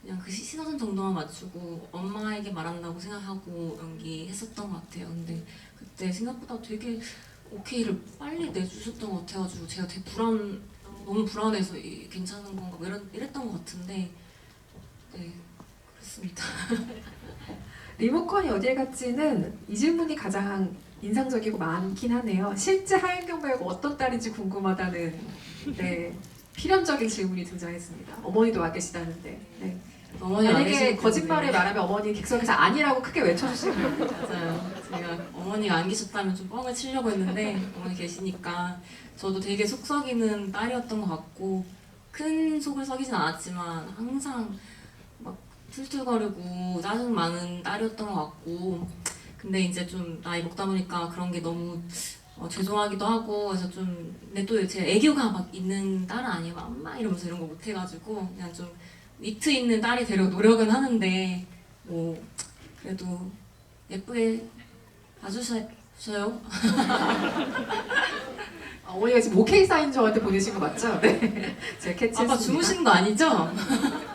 그냥 그 시선 정도만 맞추고 엄마에게 말한다고 생각하고 연기했었던 것 같아요. 근데 그때 생각보다 되게 오케이를 빨리 내주셨던 것 같아가지고 제가 되게 너무 불안해서 괜찮은 건가 뭐 이랬던 것 같은데 네 그렇습니다. 리모컨이 어디에 갔지는 이 질문이 가장 인상적이고 많긴 하네요. 실제 하윤경 배우가 어떤 딸인지 궁금하다는 네, 필연적인 질문이 등장했습니다. 어머니도 와 계시다는데. 네. 어머니 안 만약에 계시기 거짓말을 때문에. 말하면 어머니 객석에서 아니라고 크게 외쳐주시면 됩니다. 맞아요. 제가 어머니가 안 계셨다면 좀 뻥을 치려고 했는데 어머니 계시니까 저도 되게 속 썩이는 딸이었던 것 같고 큰 속을 썩이진 않았지만 항상 막 툴툴거리고 짜증 많은 딸이었던 것 같고 근데 이제 좀 나이 먹다 보니까 그런 게 너무 죄송하기도 하고 그래서 좀 근데 또 제 애교가 막 있는 딸은 아니에요. 엄마 이러면서 이런 거 못해가지고 그냥 좀 위트 있는 딸이 되려고 노력은 하는데 뭐 그래도 예쁘게 봐주셔요. 어머니가 지금 오케이 사인 저한테 보내신 거 맞죠? 네. 제가 캐치했습니다. 아빠 주무시는 거 아니죠?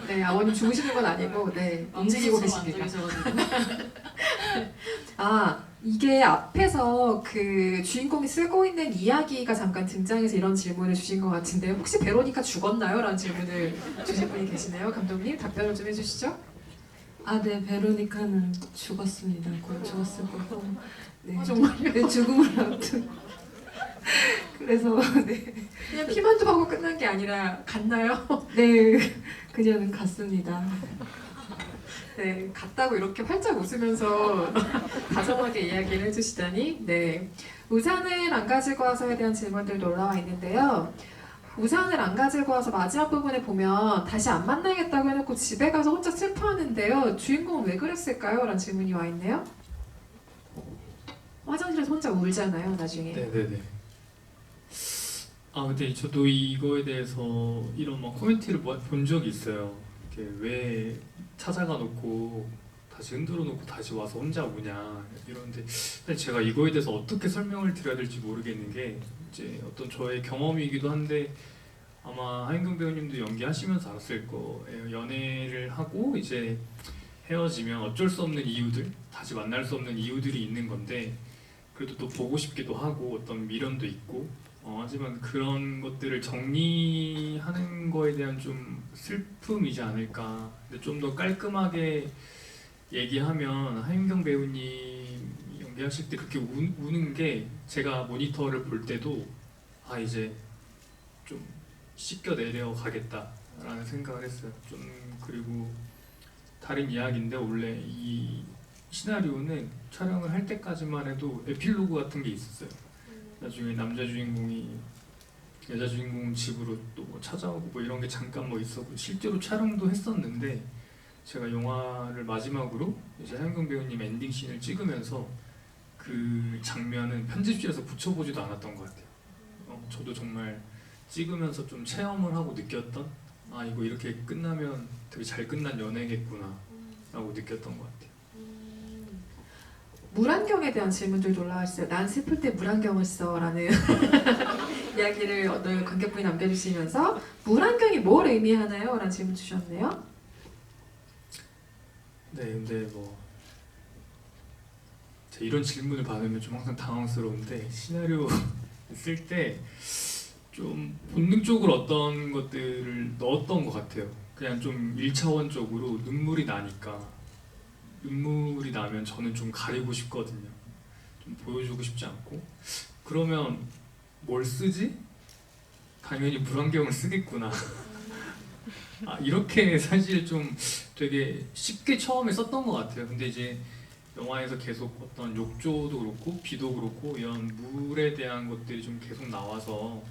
네, 아버님 주무시는 건 아니고 네, 움직이고 계십니다. 아, 이게 앞에서 그 주인공이 쓰고 있는 이야기가 잠깐 등장해서 이런 질문을 주신 것 같은데 혹시 베로니카 죽었나요? 라는 질문을 주신 분이 계시네요. 감독님 답변을 좀 해주시죠. 아, 네, 베로니카는 죽었습니다. 곧 죽었을 거고. 네, 정말요? 네, 죽음을 앞둔. 그래서 네, 그냥 피만 토하고 끝난 게 아니라 갔나요? 네, 그녀는 갔습니다. 네, 갔다고 이렇게 활짝 웃으면서 다정하게 이야기를 해주시다니. 네, 우산을 안 가지고 와서에 대한 질문들도 올라와 있는데요. 우산을 안 가지고 와서 마지막 부분에 보면 다시 안 만나겠다고 해놓고 집에 가서 혼자 슬퍼하는데요. 주인공은 왜 그랬을까요? 라는 질문이 와 있네요. 화장실에서 혼자 울잖아요, 나중에. 네네네. 아 근데 저도 이거에 대해서 이런 막 코멘트를 본 적이 있어요. 이렇게 왜 찾아가 놓고 다시 흔들어 놓고 다시 와서 혼자 우냐 이런데 사실 제가 이거에 대해서 어떻게 설명을 드려야 될지 모르겠는 게 이제 어떤 저의 경험이기도 한데 아마 하인경 배우님도 연기하시면서 알았을 거예요. 연애를 하고 이제 헤어지면 어쩔 수 없는 이유들, 다시 만날 수 없는 이유들이 있는 건데 그래도 또 보고 싶기도 하고 어떤 미련도 있고 하지만 그런 것들을 정리하는 거에 대한 좀 슬픔이지 않을까. 근데 좀 더 깔끔하게 얘기하면 하윤경 배우님 연기하실 때 그렇게 우는 게 제가 모니터를 볼 때도 아 이제 좀 씻겨 내려가겠다라는 생각을 했어요. 좀 그리고 다른 이야기인데 원래 이 시나리오는 촬영을 할 때까지만 해도 에필로그 같은 게 있었어요. 나중에 남자 주인공이 여자 주인공 집으로 또 뭐 찾아오고 뭐 이런 게 잠깐 뭐 있었고 실제로 촬영도 했었는데 제가 영화를 마지막으로 이제 하윤경 배우님 엔딩 씬을 찍으면서 그 장면은 편집실에서 붙여보지도 않았던 것 같아요. 저도 정말 찍으면서 좀 체험을 하고 느꼈던 아 이거 이렇게 끝나면 되게 잘 끝난 연애겠구나 라고 느꼈던 것 같아요. 물안경에 대한 질문들도 올라와 있어요. 난 슬플 때 물안경을 써 라는 이야기를 어떤 관객분이 남겨주시면서 물안경이 뭘 의미하나요? 라는 질문 주셨네요. 네, 근데 뭐 제가 이런 질문을 받으면 좀 항상 당황스러운데 시나리오 쓸 때 좀 본능적으로 어떤 것들을 넣었던 것 같아요. 그냥 좀 1차원적으로 눈물이 나니까 눈물이 나면 저는 좀 가리고 싶거든요. 좀 보여주고 싶지 않고 그러면 뭘 쓰지? 당연히 물안경을 쓰겠구나. 아, 이렇게 사실 좀 되게 쉽게 처음에 썼던 것 같아요. 근데 이제 영화에서 계속 어떤 욕조도 그렇고 비도 그렇고 이런 물에 대한 것들이 좀 계속 나와서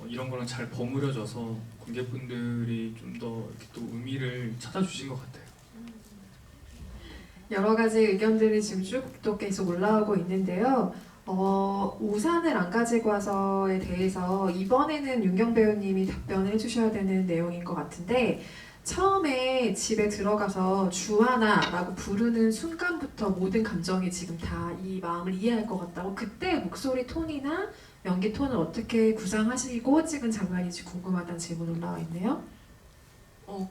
이런 거랑 잘 버무려져서 관객분들이 좀 더 이렇게 또 의미를 찾아주신 것 같아요. 여러 가지 의견들이 지금 쭉 또 계속 올라오고 있는데요. 우산을 안 가지고 와서에 대해서 이번에는 윤경 배우님이 답변을 해주셔야 되는 내용인 것 같은데 처음에 집에 들어가서 주하나라고 부르는 순간부터 모든 감정이 지금 다 이 마음을 이해할 것 같다고 그때 목소리 톤이나 연기 톤을 어떻게 구상하시고 찍은 장면인지 궁금하다는 질문 올라와 있네요.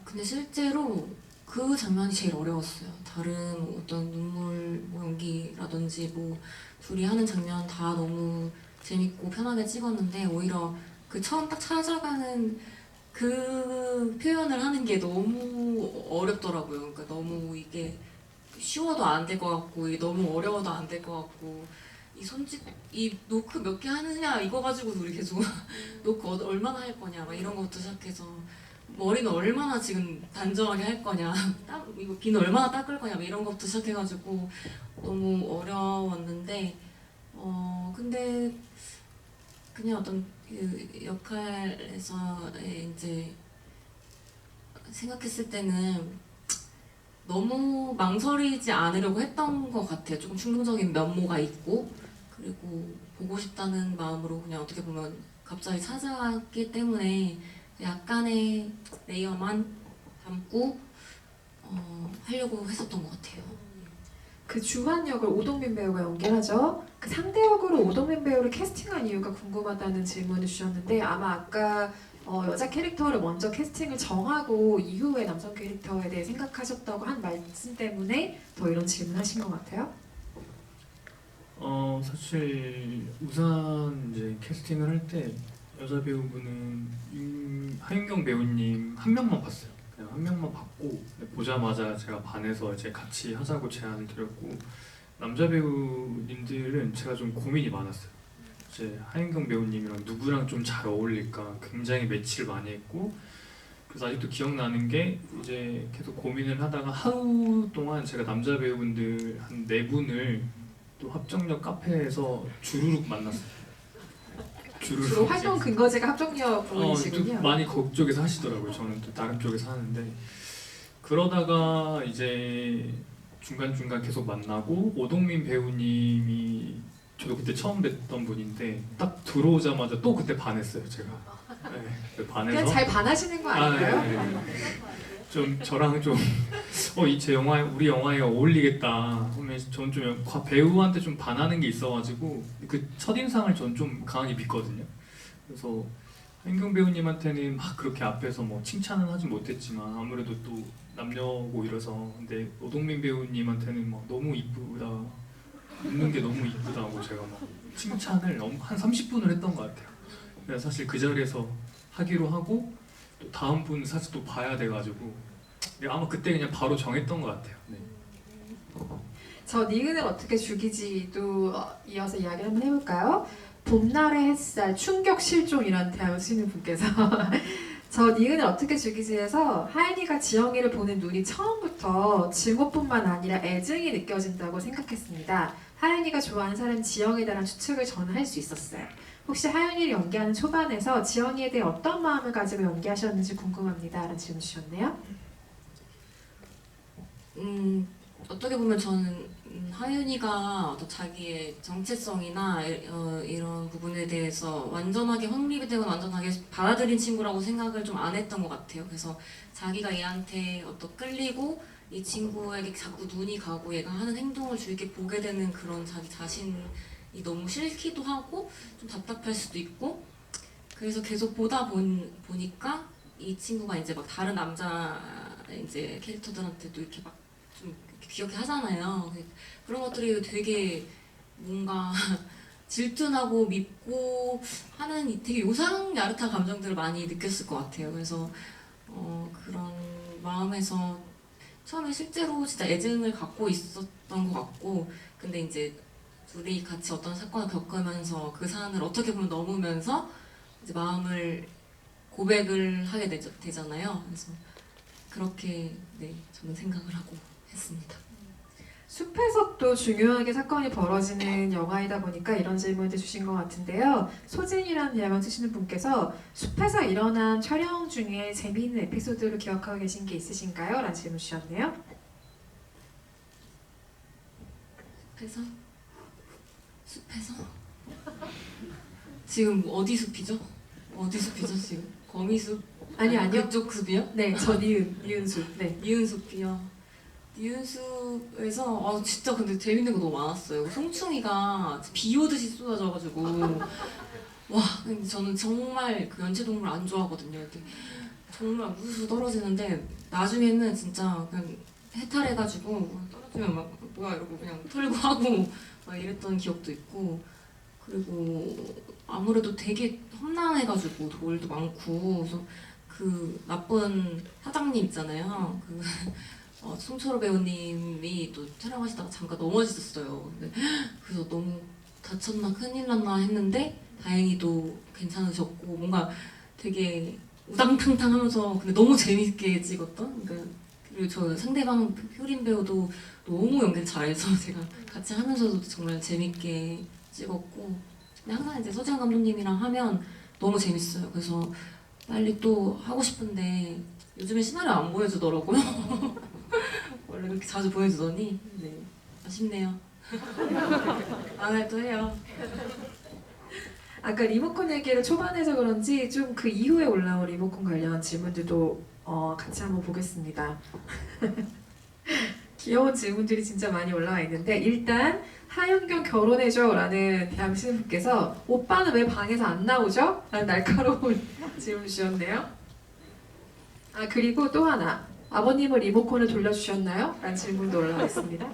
근데 실제로 그 장면이 제일 어려웠어요. 다른 어떤 눈물 뭐 연기라든지 뭐 둘이 하는 장면 다 너무 재밌고 편하게 찍었는데 오히려 그 처음 딱 찾아가는 그 표현을 하는 게 너무 어렵더라고요. 그러니까 너무 이게 쉬워도 안 될 것 같고 이게 너무 어려워도 안 될 것 같고 이 노크 몇 개 하느냐 이거 가지고 우리 계속 노크 얼마나 할 거냐 막 이런 것부터 시작해서 머리는 얼마나 지금 단정하게 할 거냐 이거 비는 얼마나 닦을 거냐 막 이런 것부터 시작해가지고 너무 어려웠는데 근데 그냥 어떤 그 역할에서의 이제 생각했을 때는 너무 망설이지 않으려고 했던 것 같아요. 조금 충동적인 면모가 있고 그리고 보고 싶다는 마음으로 그냥 어떻게 보면 갑자기 찾아왔기 때문에 약간의 레이어만 담고 하려고 했었던 것 같아요. 그 주한 역을 오동빈 배우가 연기하죠. 그 상대 역으로 오동빈 배우를 캐스팅한 이유가 궁금하다는 질문을 주셨는데 아마 아까 여자 캐릭터를 먼저 캐스팅을 정하고 이후에 남성 캐릭터에 대해 생각하셨다고 한 말씀 때문에 더 이런 질문하신 것 같아요. 사실 우산 이제 캐스팅을 할 때 여자 배우분은 하윤경 배우님 한 명만 봤어요. 그냥 한 명만 봤고 보자마자 제가 반해서 이제 같이 하자고 제안을 드렸고 남자 배우님들은 제가 좀 고민이 많았어요. 이제 하윤경 배우님이랑 누구랑 좀 잘 어울릴까 굉장히 매치를 많이 했고 그래서 아직도 기억나는 게 이제 계속 고민을 하다가 하루 동안 제가 남자 배우분들 한 4분을 또 합정역 카페에서 주르륵 만났어요. 주로 활동 근거지가 합정역 또 부분이시군요. 많이 그쪽에서 하시더라고요. 저는 또 다른 쪽에서 하는데 그러다가 이제 중간중간 계속 만나고 오동민 배우님이 저도 그때 처음 뵀던 분인데 딱 들어오자마자 또 그때 반했어요. 제가 네, 반해서 그냥 잘 반하시는 거 아닌가요? 네. 좀 저랑 좀 제 영화 우리 영화에 어울리겠다 하면 저는 좀 배우한테 좀 반하는 게 있어가지고 그 첫인상을 전 좀 강하게 믿거든요. 그래서 한경 배우님한테는 막 그렇게 앞에서 뭐 칭찬은 하진 못했지만 아무래도 또 남녀고 이래서 근데 오동민 배우님한테는 막 너무 이쁘다 웃는 게 너무 이쁘다고 제가 막 칭찬을 한 30분을 했던 것 같아요. 그래서 사실 그 자리에서 하기로 하고 또 다음 분 사실 또 봐야 돼가지고 아마 그때 그냥 바로 정했던 것 같아요. 네. 저 니은을 어떻게 죽이지도 이어서 이야기 한번 해볼까요? 봄날의 햇살 충격 실종이라는 대학을 쓰시는 분께서 저 니은을 어떻게 죽이지에서 하연이가 지영이를 보는 눈이 처음부터 증오뿐만 아니라 애증이 느껴진다고 생각했습니다. 하연이가 좋아하는 사람 지영에 대한 추측을 저는 할 수 있었어요. 혹시 하연이를 연기하는 초반에서 지영이에 대해 어떤 마음을 가지고 연기하셨는지 궁금합니다. 라는 질문 주셨네요. 어떻게 보면 저는 하윤이가 어떤 자기의 정체성이나 이런 부분에 대해서 완전하게 확립이 되거나 완전하게 받아들인 친구라고 생각을 좀 안 했던 것 같아요. 그래서 자기가 얘한테 어떤 끌리고 이 친구에게 자꾸 눈이 가고 얘가 하는 행동을 주위에 보게 되는 그런 자기 자신이 너무 싫기도 하고 좀 답답할 수도 있고 그래서 계속 보니까 이 친구가 이제 막 다른 남자 이제 캐릭터들한테도 이렇게 막 좀 귀엽게 하잖아요. 그런 것들이 되게 뭔가 질투나고 밉고 하는 되게 요상야릇한 감정들을 많이 느꼈을 것 같아요. 그래서 그런 마음에서 처음에 실제로 진짜 애증을 갖고 있었던 것 같고 근데 이제 둘이 같이 어떤 사건을 겪으면서 그 사안을 어떻게 보면 넘으면서 이제 마음을 고백을 하게 되잖아요. 그래서 그렇게 네 저는 생각을 하고 했습니다. 숲에서 또 중요하게 사건이 벌어지는 영화이다 보니까 이런 질문을 주신 것 같은데요. 소진이라는 예명 쓰시는 분께서 숲에서 일어난 촬영 중에 재미있는 에피소드를 기억하고 계신 게 있으신가요? 라는 질문 주셨네요. 숲에서? 지금 어디 숲이죠? 어디 숲이죠 지금? 거미숲? 아니요. 그쪽 숲이요? 네, 저 니은수. 네. 니은숲이요. 니은숲에서 진짜 근데 재밌는 거 너무 많았어요. 송충이가 비 오듯이 쏟아져가지고 와 근데 저는 정말 그 연체동물 안 좋아하거든요. 근데 정말 우수 떨어지는데 나중에는 진짜 그냥 해탈해가지고 떨어지면 막 뭐야 이러고 그냥 털고 하고 막 이랬던 기억도 있고 그리고 아무래도 되게 험난해가지고 돌도 많고 그래서 그 나쁜 사장님 있잖아요. 그 송철호 배우님이 또 촬영하시다가 잠깐 넘어지셨어요. 근데 그래서 너무 다쳤나 큰일 났나 했는데 다행히도 괜찮으셨고 뭔가 되게 우당탕탕하면서 근데 너무 재밌게 찍었던 그러니까 그리고 저 상대방 효린 배우도 너무 연기를 잘해서 제가 같이 하면서도 정말 재밌게 찍었고 근데 항상 이제 서지현 감독님이랑 하면 너무 재밌어요. 그래서 빨리 또 하고 싶은데 요즘에 시나리오 안 보여주더라고요. 원래 그렇게 자주 보여주더니 네 아쉽네요. 다음에 또 해요. 아까 리모컨 얘기를 초반에서 그런지 좀 그 이후에 올라온 리모컨 관련 질문들도 같이 한번 보겠습니다. 귀여운 질문들이 진짜 많이 올라와 있는데 일단 하윤경 결혼해줘 라는 대한민국 분께서 오빠는 왜 방에서 안 나오죠? 라는 날카로운 질문 주셨네요. 그리고 또 하나 아버님은 리모컨을 돌려주셨나요? 라는 질문도 올라와 있습니다.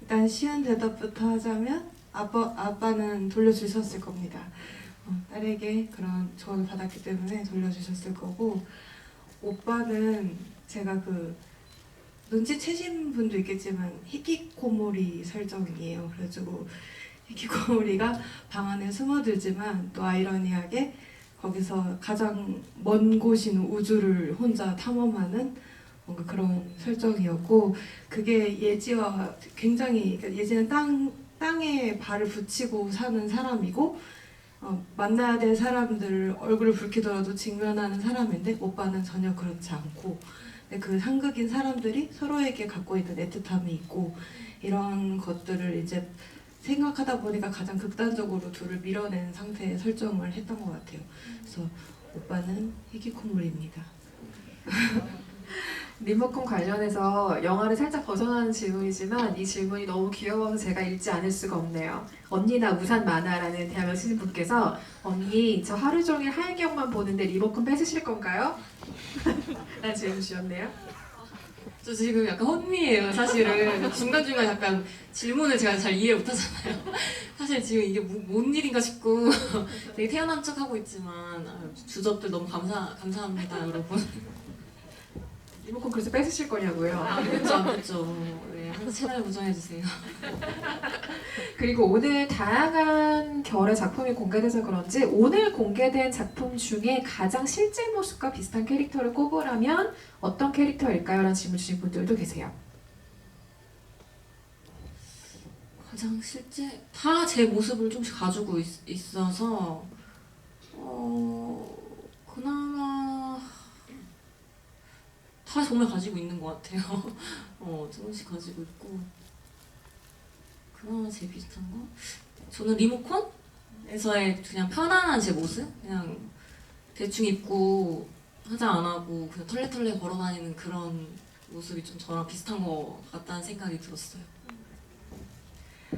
일단 쉬운 대답부터 하자면 아빠는 돌려주셨을 겁니다. 딸에게 그런 조언을 받았기 때문에 돌려주셨을 거고 오빠는 제가 눈치채신 분도 있겠지만 히키코모리 설정이에요. 그래가지고 히키코모리가 방 안에 숨어들지만 또 아이러니하게 거기서 가장 먼 곳인 우주를 혼자 탐험하는 뭔가 그런 설정이었고 그게 예지와 굉장히 그러니까 예지는 땅에 발을 붙이고 사는 사람이고 만나야 될 사람들을 얼굴을 붉히더라도 직면하는 사람인데 오빠는 전혀 그렇지 않고 근데 그 상극인 사람들이 서로에게 갖고 있는 애틋함이 있고 이런 것들을 이제 생각하다 보니까 가장 극단적으로 둘을 밀어낸 상태의 설정을 했던 것 같아요. 그래서 오빠는 히키코모리입니다. 리모컨 관련해서 영화를 살짝 벗어나는 질문이지만 이 질문이 너무 귀여워서 제가 읽지 않을 수가 없네요. 언니나 우산 많아라는 대한민국 시즌분께서 언니 저 하루 종일 하얀경만 보는데 리모컨 뺏으실 건가요? 라는 질문 주셨네요. 저 지금 약간 혼미해요 사실은. 중간중간 약간 질문을 제가 잘 이해 못하잖아요. 사실 지금 이게 뭔 일인가 싶고 되게 태연한 척 하고 있지만 주접들 너무 감사합니다 여러분. 리모컨 그래서 뺏으실 거냐고요. 안 됐죠 안 됐죠. 네, 항상 채널 고정해주세요. 그리고 오늘 다양한 결의 작품이 공개돼서 그런지 오늘 공개된 작품 중에 가장 실제 모습과 비슷한 캐릭터를 꼽으라면 어떤 캐릭터일까요? 라는 질문 주신 분들도 계세요. 가장 실제 다 제 모습을 좀씩 가지고 있어서 그나마 다 정말 가지고 있는 것 같아요. 조금씩 가지고 있고 그나마 제일 비슷한 거? 저는 리모컨에서의 그냥 편안한 제 모습? 그냥 대충 입고 화장 안 하고 그냥 털레털레 걸어다니는 그런 모습이 좀 저랑 비슷한 것 같다는 생각이 들었어요.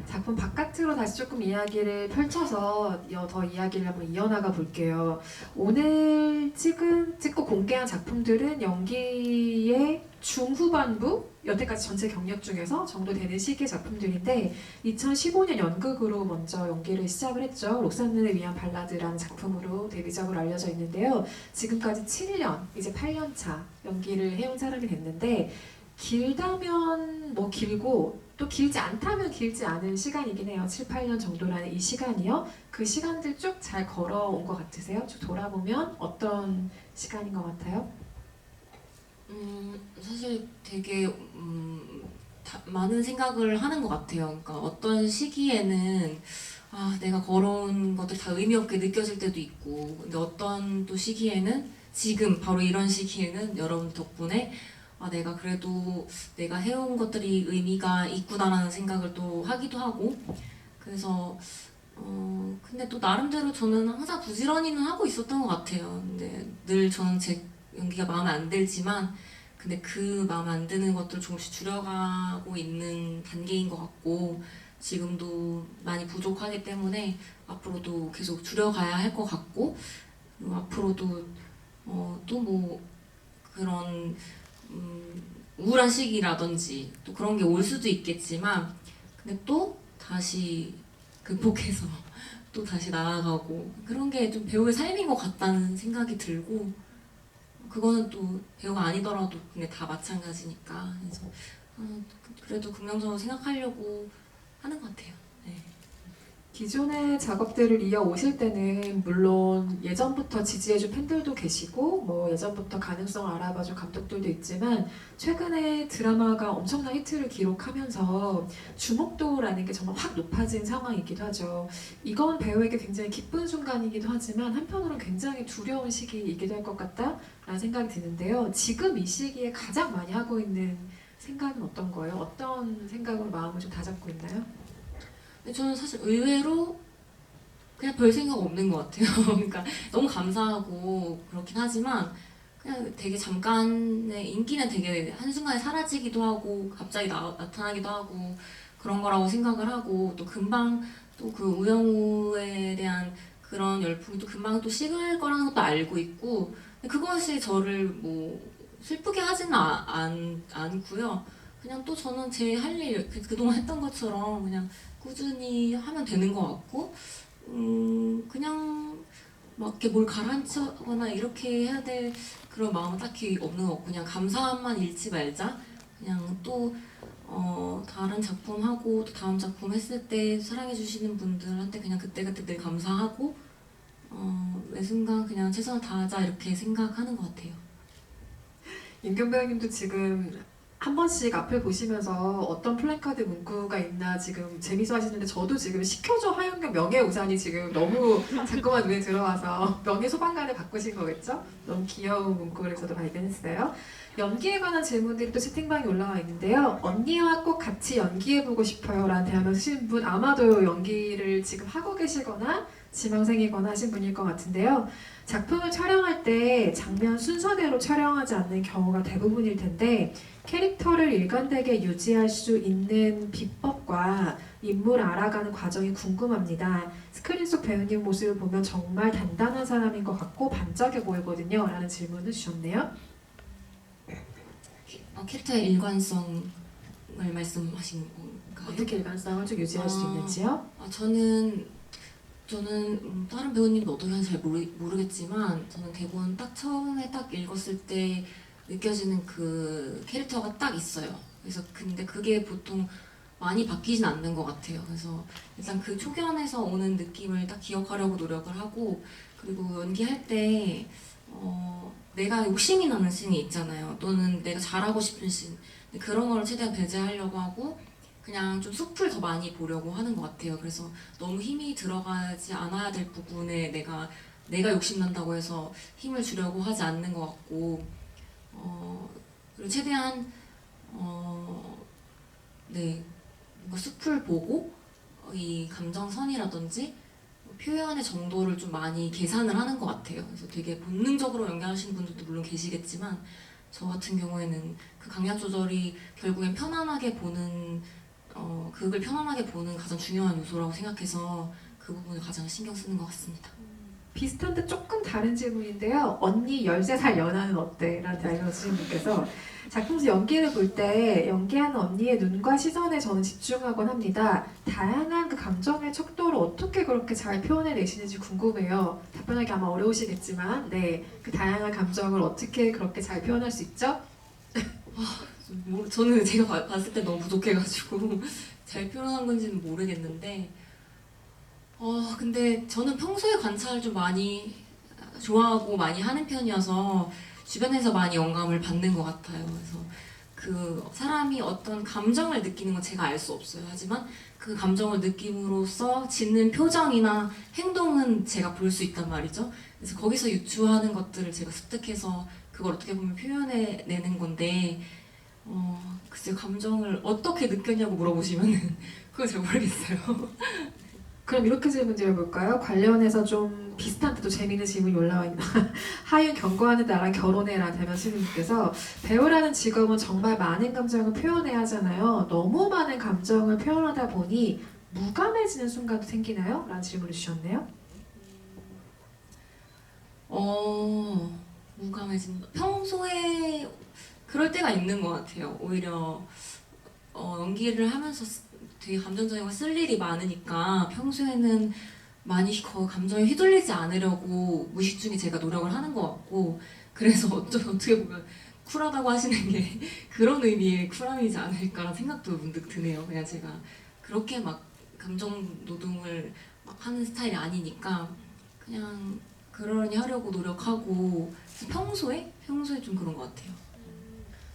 작품 바깥으로 다시 조금 이야기를 펼쳐서 더 이야기를 한번 이어나가 볼게요. 오늘 찍고 공개한 작품들은 연기의 중후반부, 여태까지 전체 경력 중에서 정도 되는 시기의 작품들인데 2015년 연극으로 먼저 연기를 시작을 했죠. 록산는을 위한 발라드라는 작품으로 데뷔작으로 알려져 있는데요. 지금까지 7년, 이제 8년 차 연기를 해온 사람이 됐는데 길다면 뭐 길고 또 길지 않다면 길지 않은 시간이긴 해요. 7, 8년 정도라는 이 시간이요. 그 시간들 쭉 잘 걸어온 것 같으세요? 쭉 돌아보면 어떤 시간인 것 같아요? 사실 되게 많은 생각을 하는 것 같아요. 그러니까 어떤 시기에는 내가 걸어온 것들 다 의미 없게 느껴질 때도 있고 근데 어떤 또 시기에는 지금 바로 이런 시기에는 여러분 덕분에 아, 내가 그래도 내가 해온 것들이 의미가 있구나라는 생각을 또 하기도 하고 그래서 근데 또 나름대로 저는 항상 부지런히는 하고 있었던 것 같아요. 근데 늘 저는 제 연기가 마음에 안 들지만 근데 그 마음에 안 드는 것들 조금씩 줄여가고 있는 단계인 것 같고 지금도 많이 부족하기 때문에 앞으로도 계속 줄여가야 할 것 같고 그리고 앞으로도 또 뭐 그런 우울한 시기라든지 또 그런 게 올 수도 있겠지만 근데 또 다시 극복해서 또 다시 나아가고 그런 게 좀 배우의 삶인 것 같다는 생각이 들고 그거는 또 배우가 아니더라도 근데 다 마찬가지니까 그래서 그래도 긍정적으로 생각하려고 하는 것 같아요. 네. 기존의 작업들을 이어오실 때는 물론 예전부터 지지해준 팬들도 계시고 뭐 예전부터 가능성을 알아봐준 감독들도 있지만 최근에 드라마가 엄청난 히트를 기록하면서 주목도라는 게 정말 확 높아진 상황이기도 하죠. 이건 배우에게 굉장히 기쁜 순간이기도 하지만 한편으로는 굉장히 두려운 시기이기도 할 것 같다라는 생각이 드는데요. 지금 이 시기에 가장 많이 하고 있는 생각은 어떤 거예요? 어떤 생각으로 마음을 좀 다잡고 있나요? 근데 저는 사실 의외로 그냥 별 생각 없는 것 같아요. 그러니까 너무 감사하고 그렇긴 하지만 그냥 되게 잠깐의 인기는 되게 한순간에 사라지기도 하고 갑자기 나타나기도 하고 그런 거라고 생각을 하고 또 금방 또 그 우영우에 대한 그런 열풍이 또 금방 또 식을 거라는 것도 알고 있고 근데 그것이 저를 뭐 슬프게 하지는 않고요. 그냥 또 저는 제 할 일 그동안 했던 것처럼 그냥 꾸준히 하면 되는 것 같고 그냥 막 이렇게 뭘 가라앉히거나 이렇게 해야 될 그런 마음은 딱히 없는 것 같고 그냥 감사함만 잃지 말자 그냥 또 다른 작품 하고 또 다음 작품 했을 때 사랑해 주시는 분들한테 그냥 그때그때 늘 감사하고 매 순간 그냥 최선을 다하자 이렇게 생각하는 것 같아요. 윤경 배우님도 지금 한 번씩 앞을 보시면서 어떤 플래카드 문구가 있나 지금 재미서 하시는데 저도 지금 시켜줘 하윤경 명예우산이 지금 너무 자꾸만 눈에 들어와서 명예소방관을 바꾸신 거겠죠? 너무 귀여운 문구에서도 발견했어요. 연기에 관한 질문들이 또 채팅방에 올라와 있는데요. 언니와 꼭 같이 연기해보고 싶어요 라는 대화를 쓰신 분 아마도 연기를 지금 하고 계시거나 지망생이거나 하신 분일 것 같은데요. 작품을 촬영할 때 장면 순서대로 촬영하지 않는 경우가 대부분일 텐데 캐릭터를 일관되게 유지할 수 있는 비법과 인물을 알아가는 과정이 궁금합니다. 스크린 속 배우님 모습을 보면 정말 단단한 사람인 것 같고 반짝여 보이거든요. 라는 질문을 주셨네요. 캐릭터의 일관성을 말씀하신 건가요? 어떻게 일관성을 좀 유지할 수 있는지요? 저는 다른 배우님도 어떻게 하는지 잘 모르겠지만 저는 대본 딱 처음에 딱 읽었을 때 느껴지는 그 캐릭터가 딱 있어요. 그래서 근데 그게 보통 많이 바뀌진 않는 것 같아요. 그래서 일단 그 초견에서 오는 느낌을 딱 기억하려고 노력을 하고 그리고 연기할 때 내가 욕심이 나는 씬이 있잖아요. 또는 내가 잘하고 싶은 씬 그런 걸 최대한 배제하려고 하고 그냥 좀 숲을 더 많이 보려고 하는 것 같아요. 그래서 너무 힘이 들어가지 않아야 될 부분에 내가 욕심난다고 해서 힘을 주려고 하지 않는 것 같고 그리고 최대한 네 뭔가 숲을 보고 이 감정선이라든지 표현의 정도를 좀 많이 계산을 하는 것 같아요. 그래서 되게 본능적으로 연기하시는 분들도 물론 계시겠지만 저 같은 경우에는 그 강약 조절이 결국엔 편안하게 보는 극을 편안하게 보는 가장 중요한 요소라고 생각해서 그 부분을 가장 신경 쓰는 것 같습니다. 비슷한데 조금 다른 질문인데요. 언니 13살 연하는 어때? 라는 대화를 주신 분께서 작품에서 연기를 볼 때 연기하는 언니의 눈과 시선에 저는 집중하곤 합니다. 다양한 그 감정의 척도를 어떻게 그렇게 잘 표현해내시는지 궁금해요. 답변하기 아마 어려우시겠지만 네, 그 다양한 감정을 어떻게 그렇게 잘 표현할 수 있죠? 저는 제가 봤을 때 너무 부족해가지고 잘 표현한 건지는 모르겠는데 근데 저는 평소에 관찰을 좀 많이 좋아하고 많이 하는 편이어서 주변에서 많이 영감을 받는 것 같아요. 그래서 그 사람이 어떤 감정을 느끼는 건 제가 알 수 없어요. 하지만 그 감정을 느낌으로써 짓는 표정이나 행동은 제가 볼 수 있단 말이죠. 그래서 거기서 유추하는 것들을 제가 습득해서 그걸 어떻게 보면 표현해내는 건데 글쎄 감정을 어떻게 느꼈냐고 물어보시면은 그거 잘 모르겠어요. 그럼 이렇게 질문 드려볼까요? 관련해서 좀 비슷한데 또 재미있는 질문이 올라와 있나? 하윤 경고하는 나랑 결혼해라 대면 스님께서 배우라는 직업은 정말 많은 감정을 표현해야 하잖아요. 너무 많은 감정을 표현하다 보니 무감해지는 순간도 생기나요? 라는 질문을 주셨네요. 무감해진다. 평소에 그럴 때가 있는 것 같아요. 오히려 연기를 하면서 되게 감정적이고 쓸 일이 많으니까 평소에는 많이 감정에 휘둘리지 않으려고 무의식 중에 제가 노력을 하는 것 같고 그래서 어떻게 보면 쿨하다고 하시는 게 그런 의미의 쿨함이지 않을까라는 생각도 문득 드네요. 그냥 제가 그렇게 막 감정 노동을 막 하는 스타일이 아니니까 그냥 그러려니 하려고 노력하고 평소에 좀 그런 것 같아요.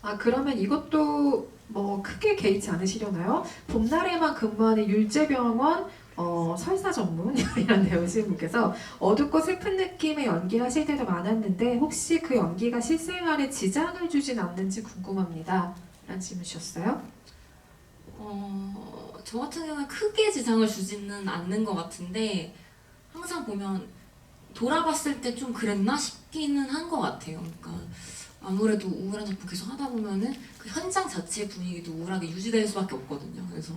아, 그러면 이것도 뭐 크게 개의치 않으시려나요? 봄날에만 근무하는 율제병원 설사 전문이라는 배우분께서 어둡고 슬픈 느낌의 연기를 하실 때도 많았는데 혹시 그 연기가 실생활에 지장을 주진 않는지 궁금합니다. 라는 질문 주셨어요. 저 같은 경우는 크게 지장을 주지는 않는 것 같은데 항상 보면 돌아봤을 때 좀 그랬나 싶기는 한 것 같아요. 그러니까 아무래도 우울한 작품 계속 하다 보면은 그 현장 자체의 분위기도 우울하게 유지될 수밖에 없거든요. 그래서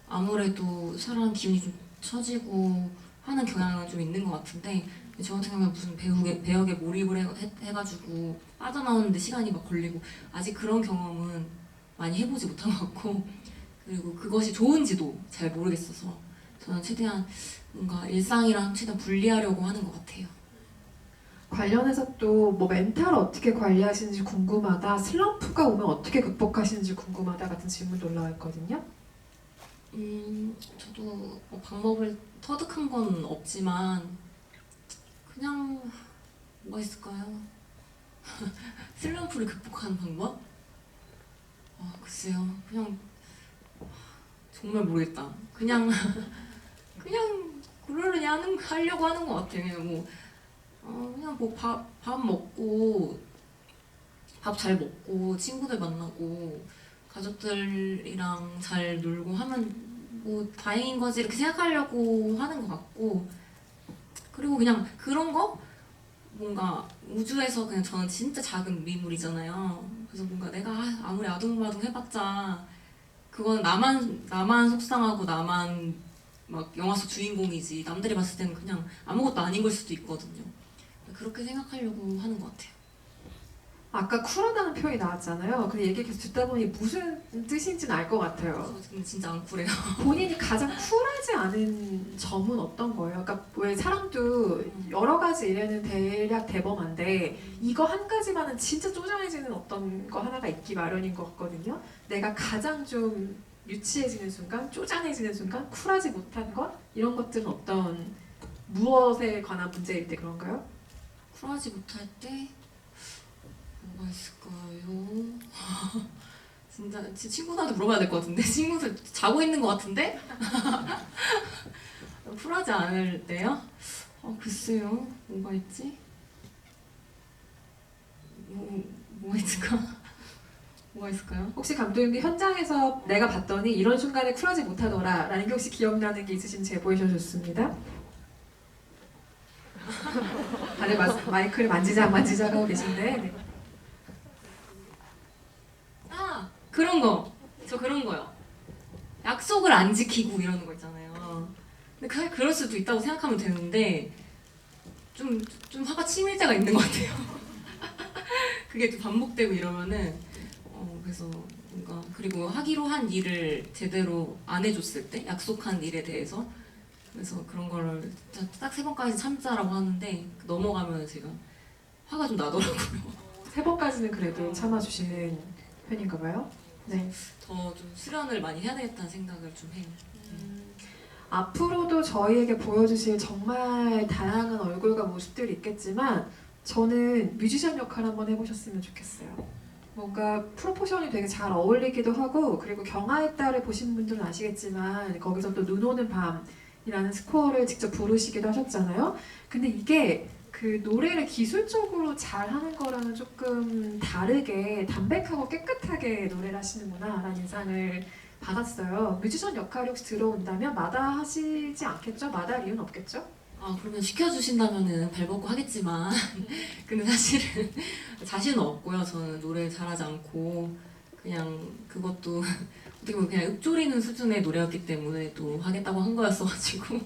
아무래도 사람 기운이 좀 처지고 하는 경향은 좀 있는 것 같은데 저 같은 경우는 무슨 배역에 몰입을 해가지고 빠져나오는데 시간이 막 걸리고 아직 그런 경험은 많이 해보지 못한 것 같고 그리고 그것이 좋은지도 잘 모르겠어서 저는 최대한 뭔가 일상이랑 최대한 분리하려고 하는 것 같아요. 관련해서 또 뭐 멘탈을 어떻게 관리하시는지 궁금하다, 슬럼프가 오면 어떻게 극복하시는지 궁금하다 같은 질문도 올라와 있거든요. 저도 뭐 방법을 터득한 건 없지만 그냥 뭐가 있을까요? 슬럼프를 극복하는 방법? 글쎄요. 그냥 정말 모르겠다. 그냥 그러려니 하려고 하는 것 같아요. 그냥 뭐 밥 먹고 밥 잘 먹고 친구들 만나고 가족들이랑 잘 놀고 하면 뭐 다행인 거지 이렇게 생각하려고 하는 것 같고 그리고 그냥 그런 거 뭔가 우주에서 그냥 저는 진짜 작은 미물이잖아요. 그래서 뭔가 내가 아무리 아둥바둥 해봤자 그건 나만 속상하고 나만 막 영화 속 주인공이지 남들이 봤을 때는 그냥 아무것도 아닌 걸 수도 있거든요. 그렇게 생각하려고 하는 것 같아요. 아까 쿨하다는 표현이 나왔잖아요. 근데 얘기 계속 듣다 보니 무슨 뜻인지는 알 것 같아요. 저 지금 진짜 안 쿨해요. 본인이 가장 쿨하지 않은 점은 어떤 거예요? 그러니까 왜 사람도 여러 가지 일에는 대략 대범한데 이거 한 가지만은 진짜 쪼잔해지는 어떤 거 하나가 있기 마련인 것 같거든요. 내가 가장 좀 유치해지는 순간, 쪼잔해지는 순간, 쿨하지 못한 것? 이런 것들은 어떤 무엇에 관한 문제일 때 그런가요? 쿨하지 못할 때 뭐가 있을까요? 진짜 제 친구들한테 물어봐야 될 것 같은데 친구들 자고 있는 것 같은데? 쿨하지 않을 때요? 글쎄요 뭐가 있지? 뭐가 있을까? 뭐가 있을까요? 혹시 감독님도 현장에서 내가 봤더니 이런 순간에 쿨하지 못하더라 라는 게 혹시 기억나는 게 있으시면 제보해 주셔서 좋습니다. 다들 마이크를 만지작 하고 계신데 네. 그런 거! 저 그런 거요. 약속을 안 지키고 이러는 거 있잖아요. 근데 그럴 수도 있다고 생각하면 되는데 좀 화가 치밀 때가 있는 것 같아요. 그게 좀 반복되고 이러면은 그래서 뭔가 그리고 하기로 한 일을 제대로 안 해줬을 때 약속한 일에 대해서 그래서 그런 거를 딱 3번까지 참자라고 하는데 넘어가면 제가 화가 좀 나더라고요. 3번까지는 그래도 참아주시는 편인가 봐요. 네. 더 좀 수련을 많이 해야 되겠다는 생각을 좀 해요. 앞으로도 저희에게 보여주실 정말 다양한 얼굴과 모습들이 있겠지만 저는 뮤지션 역할 한번 해보셨으면 좋겠어요. 뭔가 프로포션이 되게 잘 어울리기도 하고 그리고 경하의 딸을 보신 분들은 아시겠지만 거기서 또 눈 오는 밤이라는 스코어를 직접 부르시기도 하셨잖아요. 근데 이게 그 노래를 기술적으로 잘하는 거랑은 조금 다르게 담백하고 깨끗하게 노래를 하시는구나라는 인상을 받았어요. 뮤지션 역할이 혹시 들어온다면 마다하시지 않겠죠? 마다할 이유는 없겠죠? 아, 그러면 시켜주신다면은 발벗고 하겠지만 근데 사실은 자신은 없고요. 저는 노래 잘하지 않고 그냥 그것도 어떻게 보면 그냥 읊조리는 수준의 노래였기 때문에 또 하겠다고 한 거였어가지고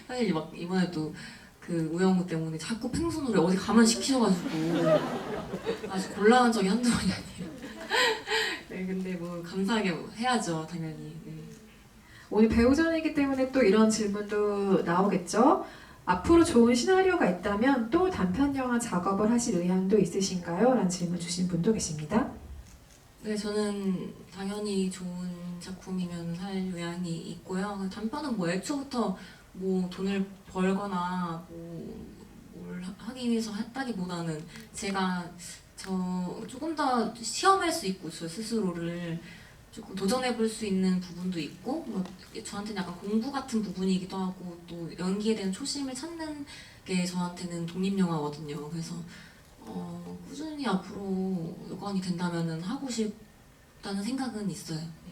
사실 막 이번에도 그 우영우 때문에 자꾸 펭수 노래 어디 가만 시키셔가지고 아주 곤란한 적이 한두 번이 아니에요. 네, 근데 뭐 감사하게 해야죠, 당연히. 네. 오늘 배우전이기 때문에 또 이런 질문도 나오겠죠? 앞으로 좋은 시나리오가 있다면 또 단편 영화 작업을 하실 의향도 있으신가요? 라는 질문 주신 분도 계십니다. 네, 저는 당연히 좋은 작품이면 할 의향이 있고요. 단편은 뭐 애초부터 뭐 돈을 벌거나 뭐 뭘 하기 위해서 했다기보다는 제가 조금 더 시험할 수 있고 저 스스로를 조금 도전해볼 수 있는 부분도 있고 뭐 저한테는 약간 공부 같은 부분이기도 하고 또 연기에 대한 초심을 찾는 게 저한테는 독립영화거든요. 그래서 꾸준히 앞으로 여건이 된다면은 하고 싶다는 생각은 있어요. 네.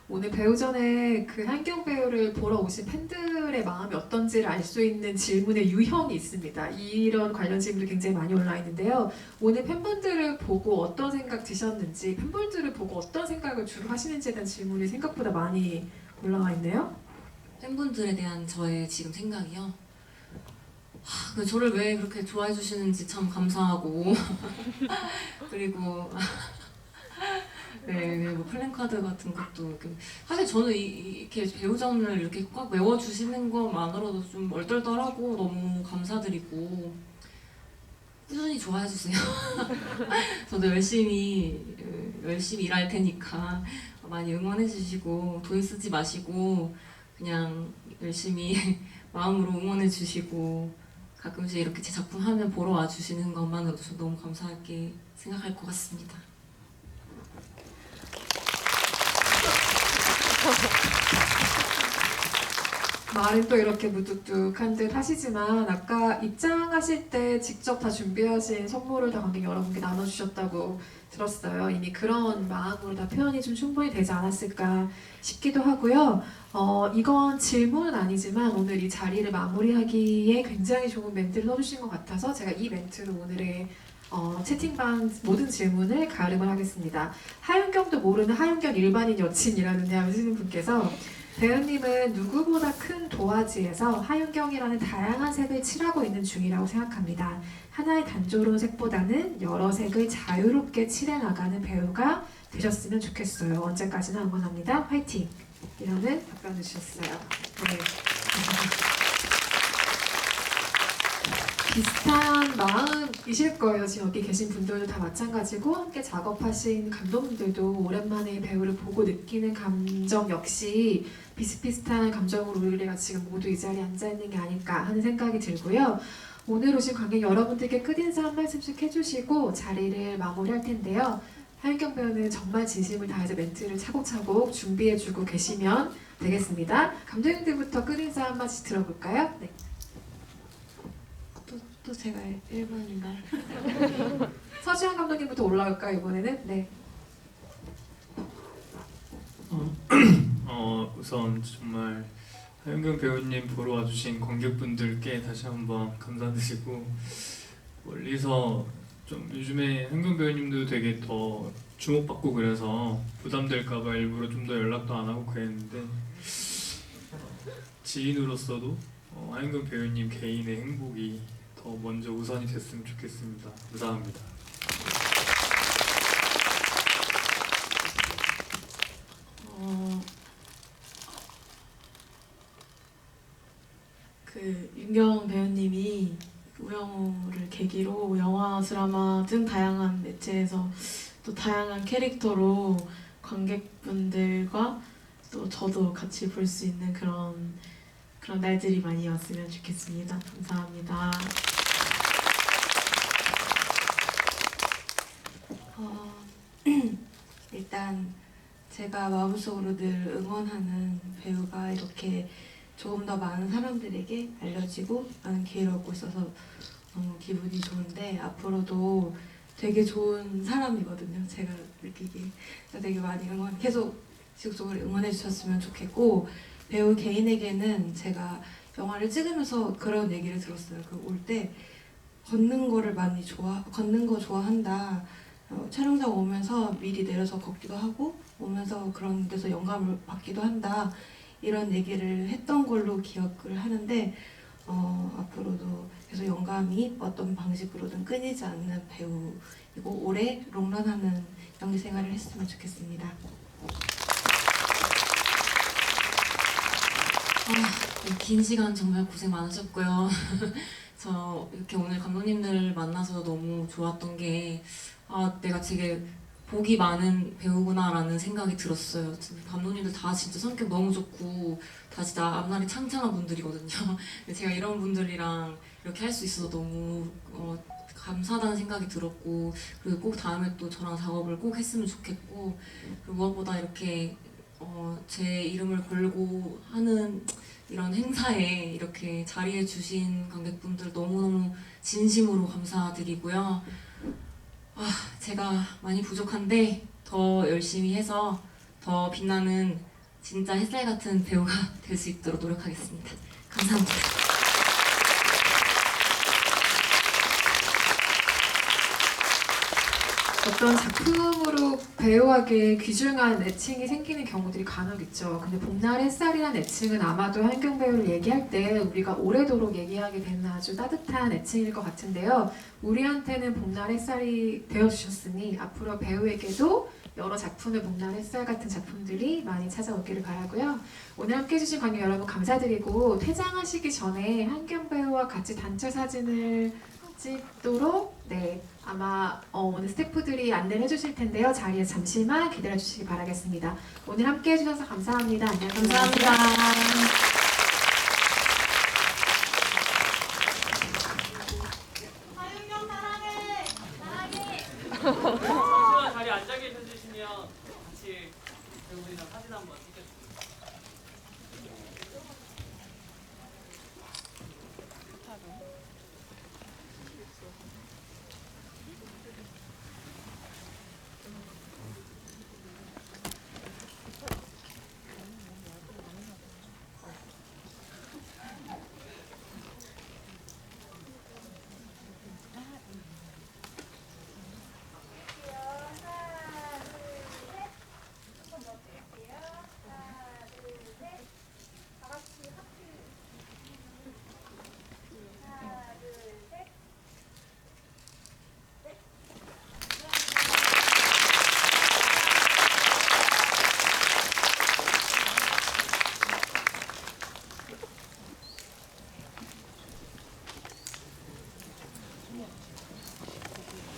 오늘 배우전에 그 한경 배우를 보러 오신 팬들의 마음이 어떤지를 알 수 있는 질문의 유형이 있습니다. 이런 관련 질문도 굉장히 많이 올라와 있는데요. 오늘 팬분들을 보고 어떤 생각 드셨는지, 팬분들을 보고 어떤 생각을 주로 하시는지에 대한 질문이 생각보다 많이 올라와 있네요. 팬분들에 대한 저의 지금 생각이요. 저를 왜 그렇게 좋아해 주시는지 참 감사하고 그리고 네, 뭐 플랜카드 같은 것도 사실 저는 이렇게 배우전을 이렇게 꽉 메워주시는 것만으로도 좀 얼떨떨하고 너무 감사드리고 꾸준히 좋아해 주세요. 저도 열심히 일할 테니까 많이 응원해 주시고 돈 쓰지 마시고 그냥 열심히 마음으로 응원해 주시고 가끔씩 이렇게 제 작품 하면 보러 와 주시는 것만으로도 저 너무 감사하게 생각할 것 같습니다. 말은 또 이렇게 무뚝뚝한 듯 하시지만 아까 입장하실 때 직접 다 준비하신 선물을 다 관객 여러분께 나눠주셨다고 들었어요. 이미 그런 마음으로 다 표현이 좀 충분히 되지 않았을까 싶기도 하고요. 이건 질문은 아니지만 오늘 이 자리를 마무리하기에 굉장히 좋은 멘트를 써주신 것 같아서 제가 이 멘트로 오늘의 채팅방 모든 질문을 가름을 하겠습니다. 하윤경도 모르는 하윤경 일반인 여친이라는 대하시는 분께서 배우님은 누구보다 큰 도화지에서 하윤경이라는 다양한 색을 칠하고 있는 중이라고 생각합니다. 하나의 단조로운 색보다는 여러 색을 자유롭게 칠해나가는 배우가 되셨으면 좋겠어요. 언제까지나 응원합니다. 화이팅! 이라는 답변을 주셨어요. 네. 비슷한 마음이실 거예요. 지금 여기 계신 분들도 다 마찬가지고 함께 작업하신 감독님들도 오랜만에 배우를 보고 느끼는 감정 역시 비슷비슷한 감정으로 우리가 지금 모두 이 자리에 앉아있는 게 아닐까 하는 생각이 들고요. 오늘 오신 관객 여러분들께 끝인사 한 말씀씩 해주시고 자리를 마무리할 텐데요. 하윤경 배우는 정말 진심을 다해서 멘트를 차곡차곡 준비해주고 계시면 되겠습니다. 감독님들부터 끝인사 한 말씩 들어볼까요? 네. 또 제가 1번인가요? 서지현 감독님부터 올라올까요, 이번에는? 네. 우선 정말 하윤경 배우님 보러 와주신 관객분들께 다시 한번 감사드리고 멀리서 좀 요즘에 하윤경 배우님도 되게 더 주목받고 그래서 부담될까봐 일부러 좀 더 연락도 안 하고 그랬는데 지인으로서도 하윤경 배우님 개인의 행복이 더 먼저 우선이 됐으면 좋겠습니다. 감사합니다. 윤경 배우님이 우영우를 계기로 영화, 드라마 등 다양한 매체에서 또 다양한 캐릭터로 관객분들과 또 저도 같이 볼 수 있는 그런 날들이 많이 왔으면 좋겠습니다. 감사합니다. 일단 제가 마음속으로 늘 응원하는 배우가 이렇게 조금 더 많은 사람들에게 알려지고 많은 기회를 얻고 있어서 너무 기분이 좋은데 앞으로도 되게 좋은 사람이거든요. 제가 느끼기에 되게 많이 계속 지속적으로 응원해 주셨으면 좋겠고 배우 개인에게는 제가 영화를 찍으면서 그런 얘기를 들었어요. 그 올 때 걷는 거 좋아한다. 촬영장 오면서 미리 내려서 걷기도 하고 오면서 그런 데서 영감을 받기도 한다. 이런 얘기를 했던 걸로 기억을 하는데 앞으로도 계속 영감이 어떤 방식으로든 끊이지 않는 배우이고 오래 롱런하는 연기 생활을 했으면 좋겠습니다. 긴 시간 정말 고생 많으셨고요. 저 이렇게 오늘 감독님들 만나서 너무 좋았던 게 내가 되게 복이 많은 배우구나라는 생각이 들었어요. 감독님들 다 진짜 성격 너무 좋고 다 진짜 앞날이 창창한 분들이거든요. 제가 이런 분들이랑 이렇게 할 수 있어서 너무 감사하다는 생각이 들었고 그리고 꼭 다음에 또 저랑 작업을 꼭 했으면 좋겠고 그리고 무엇보다 이렇게 제 이름을 걸고 하는 이런 행사에 이렇게 자리해 주신 관객분들 너무너무 진심으로 감사드리고요. 제가 많이 부족한데 더 열심히 해서 더 빛나는 진짜 햇살 같은 배우가 될 수 있도록 노력하겠습니다. 감사합니다. 어떤 작품으로 배우에게 귀중한 애칭이 생기는 경우들이 간혹 있죠. 근데 봄날 햇살이라는 애칭은 아마도 한경 배우를 얘기할 때 우리가 오래도록 얘기하게 되는 아주 따뜻한 애칭일 것 같은데요. 우리한테는 봄날 햇살이 되어주셨으니 앞으로 배우에게도 여러 작품의 봄날 햇살 같은 작품들이 많이 찾아오기를 바라고요. 오늘 함께 해주신 관객 여러분 감사드리고 퇴장하시기 전에 한경 배우와 같이 단체 사진을 찍도록 아마 오늘 스태프들이 안내를 해주실 텐데요. 자리에 잠시만 기다려 주시기 바라겠습니다. 오늘 함께 해주셔서 감사합니다. 안녕하세요. 감사합니다. 잠시만 자리에 앉아 계셔주시면 같이 배우분이랑 사진 한번